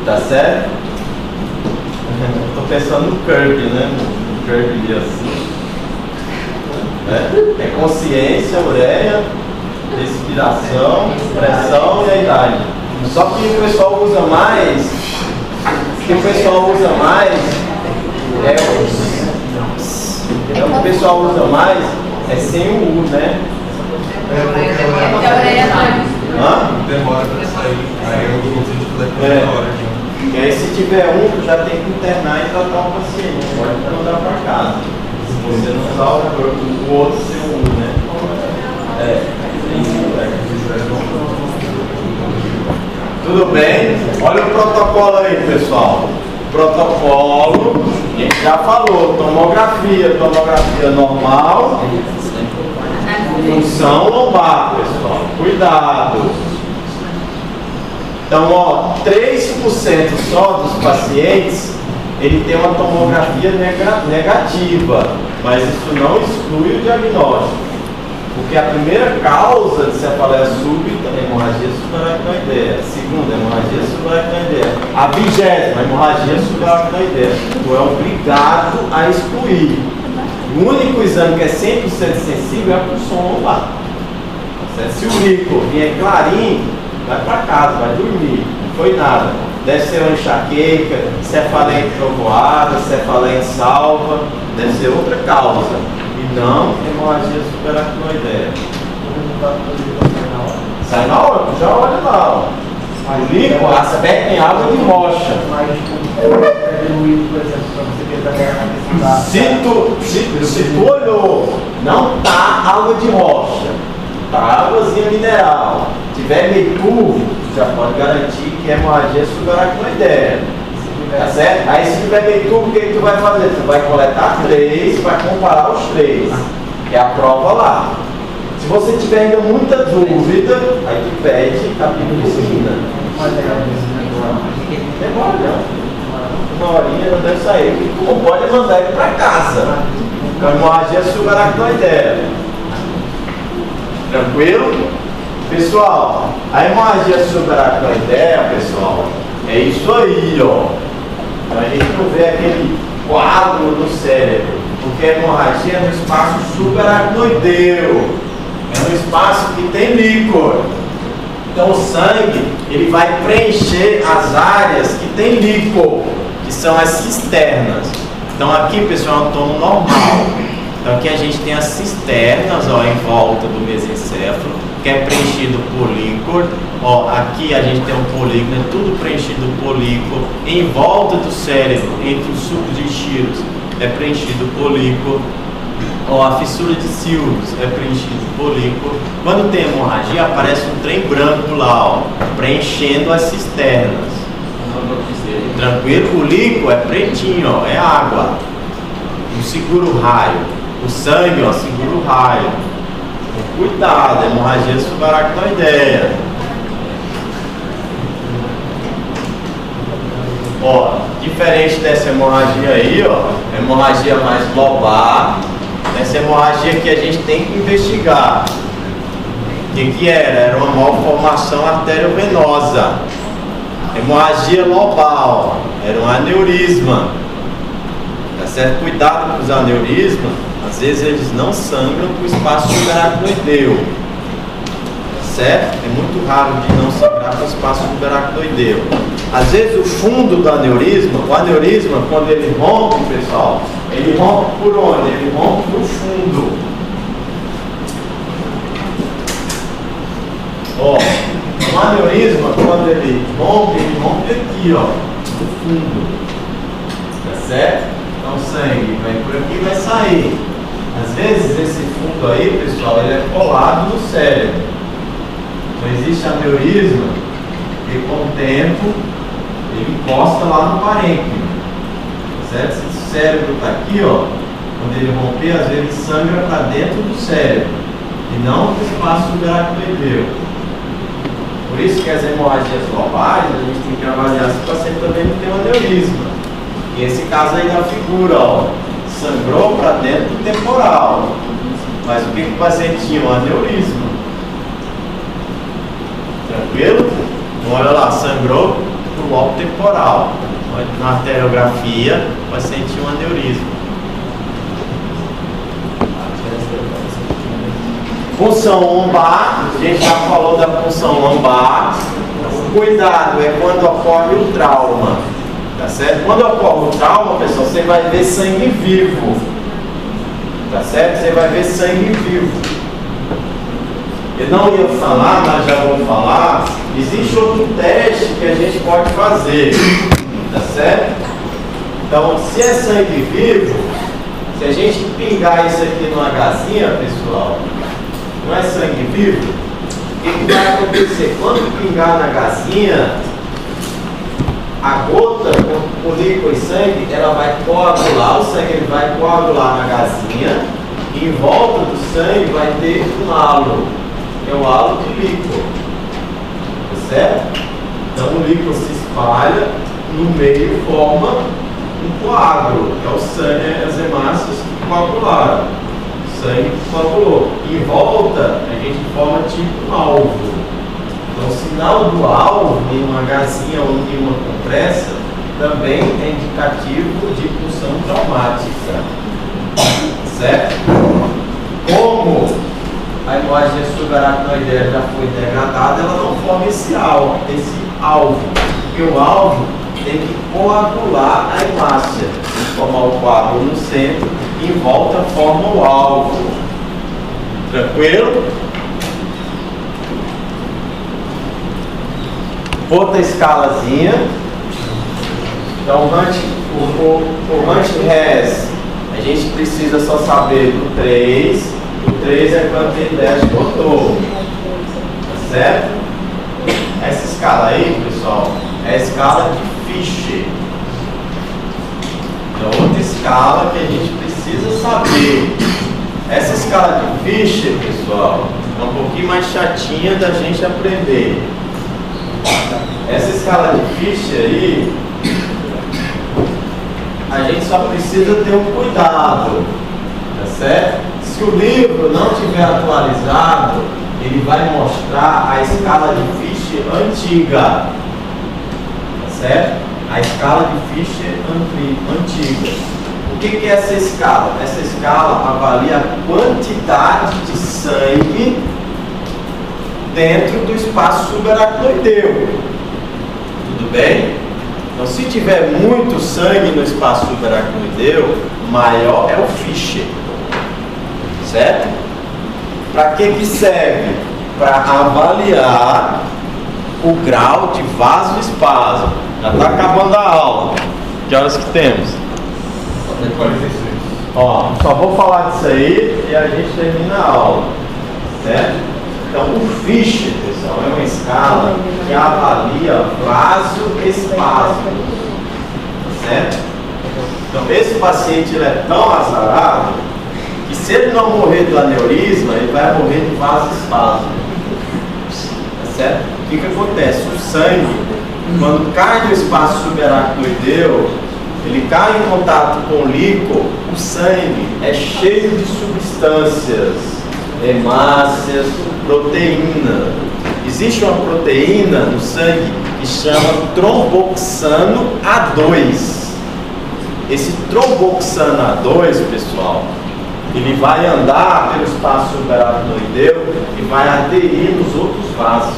Speaker 1: Tá certo? Estou pensando no Kirby, né? No Kirby assim. É consciência, ureia, respiração, pressão e a idade. Só que o pessoal usa mais, é sem o U, né?
Speaker 3: Demora pra sair. Aí eu consigo fazer por hora.
Speaker 1: E aí se tiver um, tu já tem que internar e tratar o paciente. Pode mandar para casa. Se você não salva o outro sem o U, né? Tudo bem? Olha o protocolo aí, pessoal. Protocolo, a gente já falou, tomografia normal, função lombar, pessoal. Cuidado. Então, ó, 3% só dos pacientes ele tem uma tomografia negativa, mas isso não exclui o diagnóstico. Porque a primeira causa de cefaleia súbita é hemorragia subaracnoideia. A segunda, hemorragia subaracnoideia. A 20ª, hemorragia subaracnoideia. Tu é obrigado a excluir. O único exame que é 100% sensível é a punção lombar. Se o líquido vier clarinho, vai para casa, vai dormir. Não foi nada. Deve ser uma enxaqueca, cefaleia trovoada, cefaleia salva. Deve ser outra causa. E não hemorragia subaracnoideia. Sai na hora, tu já olha lá. Ó. O líquido aspecta em água de rocha. Se tu olhou, não tá água de rocha, tá águazinha mineral. Se tiver meio turvo, já pode garantir que é hemorragia subaracnoideia. Tá certo? Aí se tiver meio turvo, o que tu vai fazer? Tu vai coletar 3, vai comparar os 3. Que é a prova lá. Se você tiver ainda muita dúvida, aí tu pede a pipicina. Demora não. Uma horinha não deve sair. Tu não pode mandar ele para casa. Com a hemorragia subaracnoideia. Tranquilo? Pessoal, a hemorragia subaracnoideia, pessoal, é isso aí, ó. Então a gente não vê aquele coágulo no cérebro, porque a hemorragia é no espaço subaracnoideu. É um espaço que tem líquor. Então o sangue, ele vai preencher as áreas que tem líquor, que são as cisternas. Então aqui, pessoal, é um tomo normal. Então aqui a gente tem as cisternas, ó, em volta do mesencéfalo, que é preenchido por líquor. Ó, aqui a gente tem um polígono, é tudo preenchido por líquor. Em volta do cérebro, entre os sucos e enxertos, é preenchido por líquor. Ó, a fissura de Silves é preenchido por líquor. Quando tem hemorragia, aparece um trem branco lá, ó, preenchendo as cisternas. Tranquilo? O líquor é pretinho, ó, é água. O segura o raio. O sangue, ó, segura o raio. Cuidado, hemorragia subaracnoideia. Ó, diferente dessa hemorragia aí, ó, hemorragia mais lobar. Essa hemorragia que a gente tem que investigar. O que era? Era uma malformação arteriovenosa. Hemorragia lobal, era um aneurisma. Tá certo? Cuidado com os aneurismas. Às vezes eles não sangram para o espaço subaracnoideu. Certo? É muito raro de não sangrar para o espaço subaracnoideu. Às vezes o fundo do aneurisma, o aneurisma, quando ele rompe, pessoal, ele rompe por onde? Ele rompe no fundo. Ó, o aneurisma, quando ele rompe aqui, ó, no fundo. Tá certo? Então o sangue vai por aqui e vai sair. Às vezes esse fundo aí, pessoal, ele é colado no cérebro. Então existe aneurisma que com o tempo ele encosta lá no parênquima. Certo? Se o cérebro está aqui, ó, quando ele romper, às vezes sangra para dentro do cérebro e não para o espaço subaracnoideu. Por isso que as hemorragias lobais, a gente tem que avaliar se o paciente também não tem um aneurisma. E esse caso aí da figura, ó, sangrou para dentro do temporal. Mas o que o paciente tinha? Um aneurisma. Tranquilo? Então olha lá, sangrou para o lobo temporal. Na arteriografia, o paciente tinha um aneurisma. Punção lombar, a gente já falou da punção lombar. Cuidado, é quando ocorre o trauma. Tá certo? Quando ocorre o trauma, pessoal, você vai ver sangue vivo. Tá certo? Você vai ver sangue vivo. Eu não ia falar, mas já vou falar. Existe outro teste que a gente pode fazer. Tá certo? Então, se é sangue vivo, se a gente pingar isso aqui numa gazinha, pessoal, não é sangue vivo, o que vai acontecer? Quando pingar na gazinha, a gota com líquido e sangue, ela vai coagular, o sangue ele vai coagular na gazinha, e em volta do sangue vai ter um halo, que é o halo de líquido. Tá certo? Então o líquido se espalha no meio, forma um coágulo, que é o sangue, as hemácias que coagularam. O sangue que coagulou. Em volta, a gente forma tipo um alvo. Então, o sinal do alvo, em uma gazinha ou em uma compressa, também é indicativo de pulsão traumática. Certo? Como a hemorragia subaracnoideia já foi degradada, ela não forma esse alvo. Porque o alvo tem que coagular a hemácia. Tem que formar o coágulo no centro e em volta forma o alvo. Tranquilo? Outra escalazinha. Então, o Hunt-Hess, a gente precisa só saber do 3. O 3 é quando tem 10 de motor. Tá certo? Essa escala aí, pessoal, é a escala de Fischer. Então, outra escala que a gente precisa saber. Essa escala de Fischer, pessoal, é um pouquinho mais chatinha da gente aprender. Essa escala de Fischer aí, a gente só precisa ter um cuidado, tá certo? Se o livro não tiver atualizado, ele vai mostrar a escala de Fischer antiga, tá certo? A escala de Fischer antiga. O que é essa escala? Essa escala avalia a quantidade de sangue dentro do espaço subaracnoideu. Tudo bem? Então, se tiver muito sangue no espaço subaracnoideu, maior é o Fischer. Certo? Para que serve? Para avaliar o grau de vasoespasmo. Já está acabando a aula. Que horas que temos?
Speaker 3: 46.
Speaker 1: Ó, só vou falar disso aí e a gente termina a aula. Certo? Então, o Fischer, pessoal, é uma escala que avalia vasoespasmo. Certo? Então, esse paciente ele é tão azarado que se ele não morrer do aneurisma, ele vai morrer de vasoespasmo. Tá certo? O que acontece? O sangue, quando cai no espaço subaracnoideu, ele cai em contato com o líquor, o sangue é cheio de substâncias, hemácias, proteína. Existe uma proteína no sangue que chama tromboxano A2. Esse tromboxano A2, pessoal, ele vai andar pelo espaço subaracnoideu e vai aderir nos outros vasos.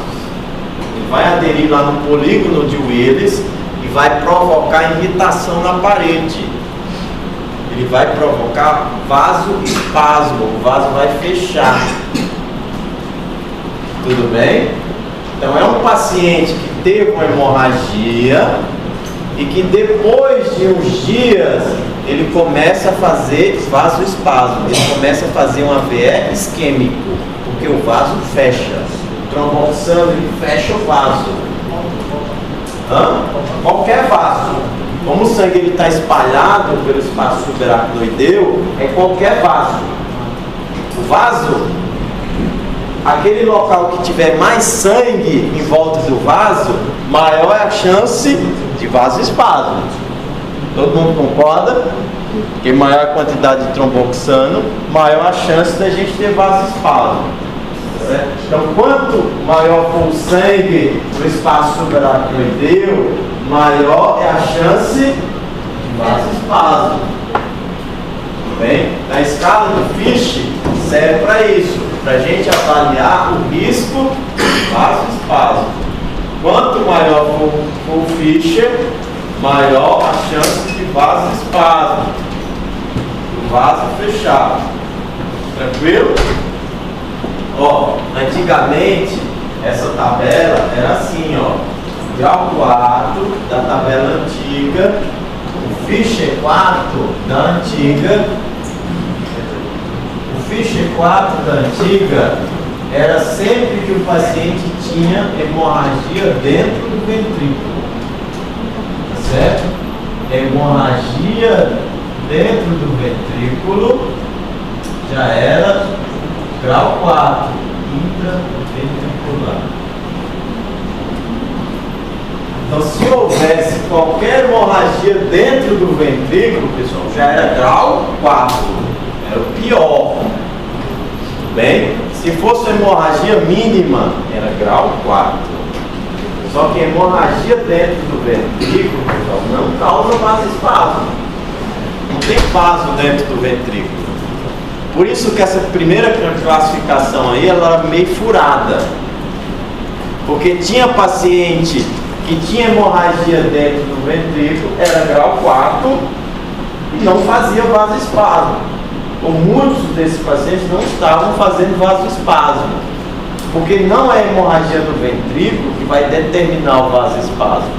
Speaker 1: Ele vai aderir lá no polígono de Willis e vai provocar irritação na parede. Ele vai provocar vasoespasmo, o vaso vai fechar. Tudo bem? Então é um paciente que teve uma hemorragia e que depois de uns dias ele começa a fazer vasoespasmo, ele começa a fazer um AVE isquêmico, porque o vaso fecha. O tromboxano ele fecha o vaso. Qualquer vaso. Como o sangue está espalhado pelo espaço subaracnoideu, é qualquer vaso. O vaso, aquele local que tiver mais sangue em volta do vaso, maior é a chance de vasoespasmo. Todo mundo concorda? Que maior a quantidade de tromboxano, maior a chance da gente ter vasoespasmo. Certo? Então, quanto maior for o sangue no espaço subaracnoideu, maior é a chance de vasoespasmo. Tudo bem? A escala do Fischer serve para isso, para a gente avaliar o risco de vasoespasmo. Quanto maior for o Fischer, maior a chance de vasoespasmo, o vaso fechado. Tranquilo? Ó, antigamente essa tabela era assim, ó, grau 4 da tabela antiga, o Fischer 4 da antiga. O Fischer 4 da antiga era sempre que o paciente tinha hemorragia dentro do ventrículo, tá certo? Hemorragia dentro do ventrículo já era grau 4, intraventricular. Então, se houvesse qualquer hemorragia dentro do ventrículo, pessoal, já era grau 4. Era o pior. Tudo bem? Se fosse uma hemorragia mínima, era grau 4. Só que hemorragia dentro do ventrículo, pessoal, não causa vasoespasmo. Não tem vaso dentro do ventrículo. Por isso que essa primeira classificação aí, ela era meio furada. Porque tinha paciente que tinha hemorragia dentro do ventrículo, era grau 4, e não fazia vasoespasmo. Ou muitos desses pacientes não estavam fazendo vasoespasmo. Porque não é a hemorragia do ventrículo que vai determinar o vasoespasmo.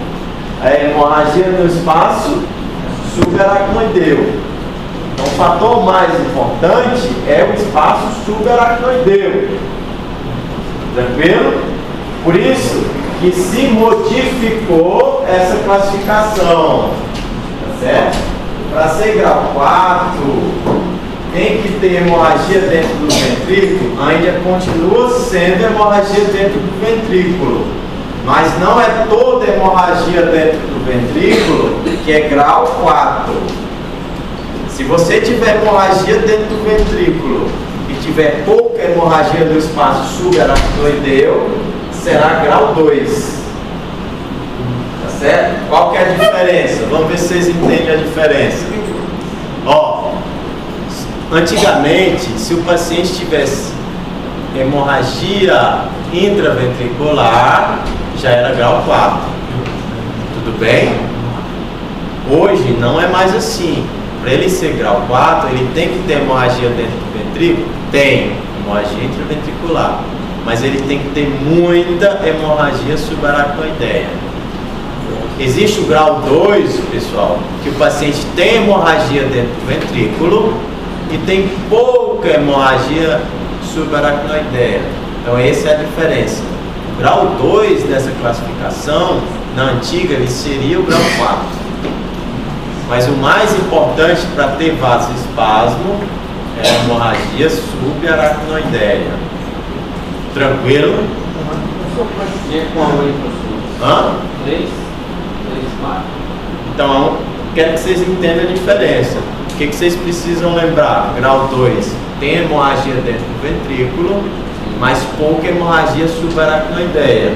Speaker 1: É a hemorragia no espaço subaracnoideu. Então, o fator mais importante é o espaço subaracnoideu. Tranquilo? Por isso que se modificou essa classificação. Tá certo? Para ser grau 4, tem que ter hemorragia dentro do ventrículo, ainda continua sendo hemorragia dentro do ventrículo. Mas não é toda hemorragia dentro do ventrículo que é grau 4. Se você tiver hemorragia dentro do ventrículo e tiver pouca hemorragia do espaço subaracnoideu, será grau 2. Tá certo? Qual que é a diferença? Vamos ver se vocês entendem a diferença. Ó, antigamente, se o paciente tivesse hemorragia intraventricular, já era grau 4. Tudo bem? Hoje não é mais assim. Para ele ser grau 4, ele tem que ter hemorragia dentro do ventrículo? Tem, hemorragia intraventricular. Mas ele tem que ter muita hemorragia subaracnoideia. Existe o grau 2, pessoal, que o paciente tem hemorragia dentro do ventrículo e tem pouca hemorragia subaracnoideia. Então essa é a diferença. O grau 2 dessa classificação, na antiga, ele seria o grau 4. Mas o mais importante para ter vasoespasmo é a hemorragia subaracnoideia. Tranquilo?
Speaker 5: Tinha qual aí, professor?
Speaker 1: Hã?
Speaker 5: 3, 4.
Speaker 1: Então, quero que vocês entendam a diferença. O que vocês precisam lembrar? Grau 2 tem hemorragia dentro do ventrículo, mas pouca hemorragia subaracnoideia.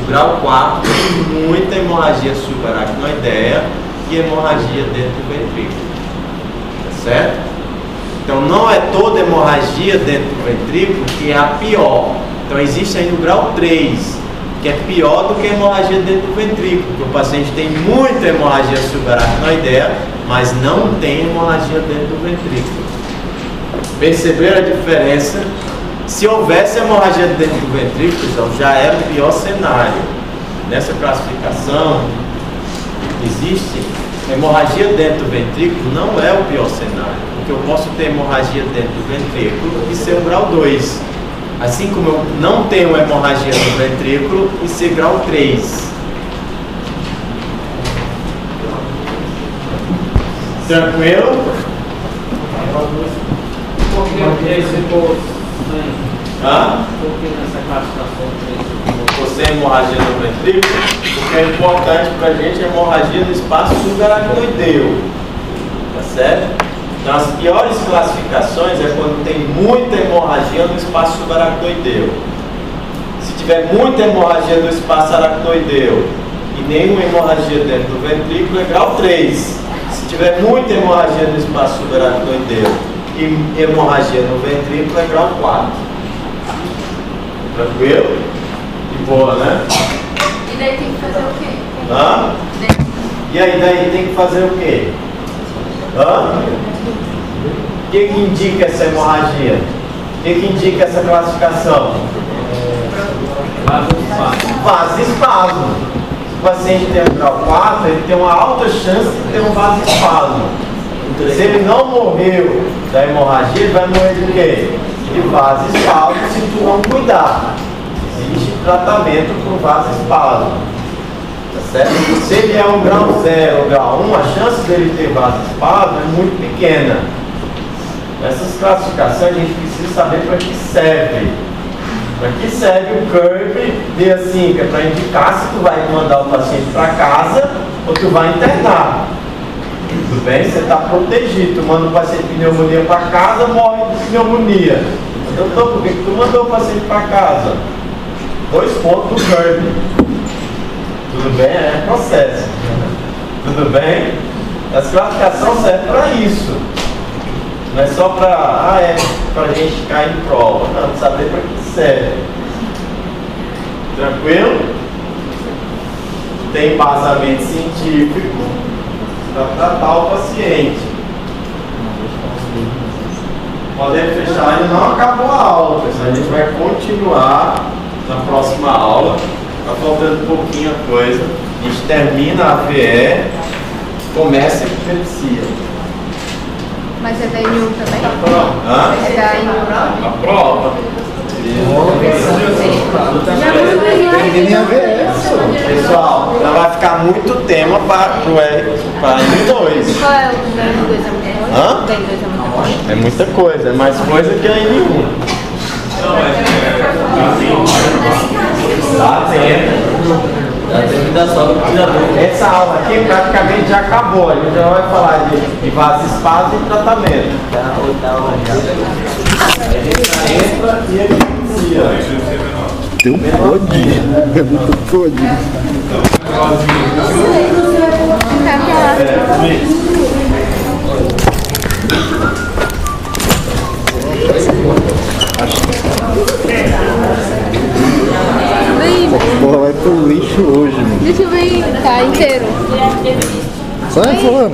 Speaker 1: O grau 4 tem muita hemorragia subaracnoideia e hemorragia dentro do ventrículo. Tá certo? Então não é toda hemorragia dentro do ventrículo que é a pior. Então existe ainda o grau 3, que é pior do que a hemorragia dentro do ventrículo, porque o paciente tem muita hemorragia subaracnoideia, mas não tem hemorragia dentro do ventrículo. Perceberam a diferença? Se houvesse hemorragia dentro do ventrículo, então já era o pior cenário. Nessa classificação, existe hemorragia dentro do ventrículo, não é o pior cenário, porque eu posso ter hemorragia dentro do ventrículo e ser o grau 2, assim como eu não tenho hemorragia no ventrículo e ser grau 3. Tranquilo?
Speaker 5: Por que esse povo?
Speaker 1: Hã?
Speaker 5: Por que nessa classificação 3?
Speaker 1: Você hemorragia no ventrículo, porque é importante para a gente a hemorragia no espaço subaracnoideu. Tá certo? Então as piores classificações é quando tem muita hemorragia no espaço subaracnoideu. Se tiver muita hemorragia no espaço aracnoideu e nenhuma hemorragia dentro do ventrículo, é grau 3. Se tiver muita hemorragia no espaço subaracnoideu e hemorragia no ventrículo, é grau 4. Tranquilo? De boa, né?
Speaker 4: E daí tem que fazer o quê?
Speaker 1: Hã? E aí daí tem que fazer o quê? Hã? O que indica essa hemorragia? O que indica essa classificação? Vasoespasmo. Se o paciente tem um grau 4, ele tem uma alta chance de ter um vasoespasmo. Se ele não morreu da hemorragia, ele vai morrer de quê? De vasoespasmo se tu não cuidar. Existe tratamento para vasoespasmo. Tá certo? Se ele é um grau 0 ou grau 1, a chance dele ter vasoespasmo é muito pequena. Essas classificações a gente precisa saber para que serve. Para que serve o CURB D5? Que é para indicar se tu vai mandar o paciente para casa ou tu vai internar. Tudo bem? Você está protegido. Tu manda o paciente de pneumonia para casa, morre de pneumonia. Doutor, por que tu mandou o paciente para casa? 2 pontos do CURB. Tudo bem? É processo. Tudo bem? Essa classificação serve para isso. Não é só para a gente cair em prova. Não, saber para que serve. Tranquilo? Tem embasamento científico para tratar o paciente. Podemos fechar, ainda não acabou a aula, pessoal. A gente vai continuar na próxima aula. Está faltando pouquinho a coisa. A gente termina a VE, começa a epilepsia.
Speaker 4: Mas é da INU também?
Speaker 1: Hã?
Speaker 4: É da INU.
Speaker 1: A prova. Pessoal, já vai ficar muito tema para o N2.
Speaker 4: Qual é o da N2? É muito bom?
Speaker 1: Hã?
Speaker 4: Da N2 é muito bom?
Speaker 1: É muita coisa, é mais coisa que a N1. Dá tempo. Essa aula aqui praticamente já acabou. A gente já vai falar de vasoespasmo e tratamento. A gente já entra e evidencia.
Speaker 6: Tem um código, é muito código. Porra, vai pro lixo hoje, mano.
Speaker 4: Deixa eu ver, tá inteiro.
Speaker 6: Sai fora.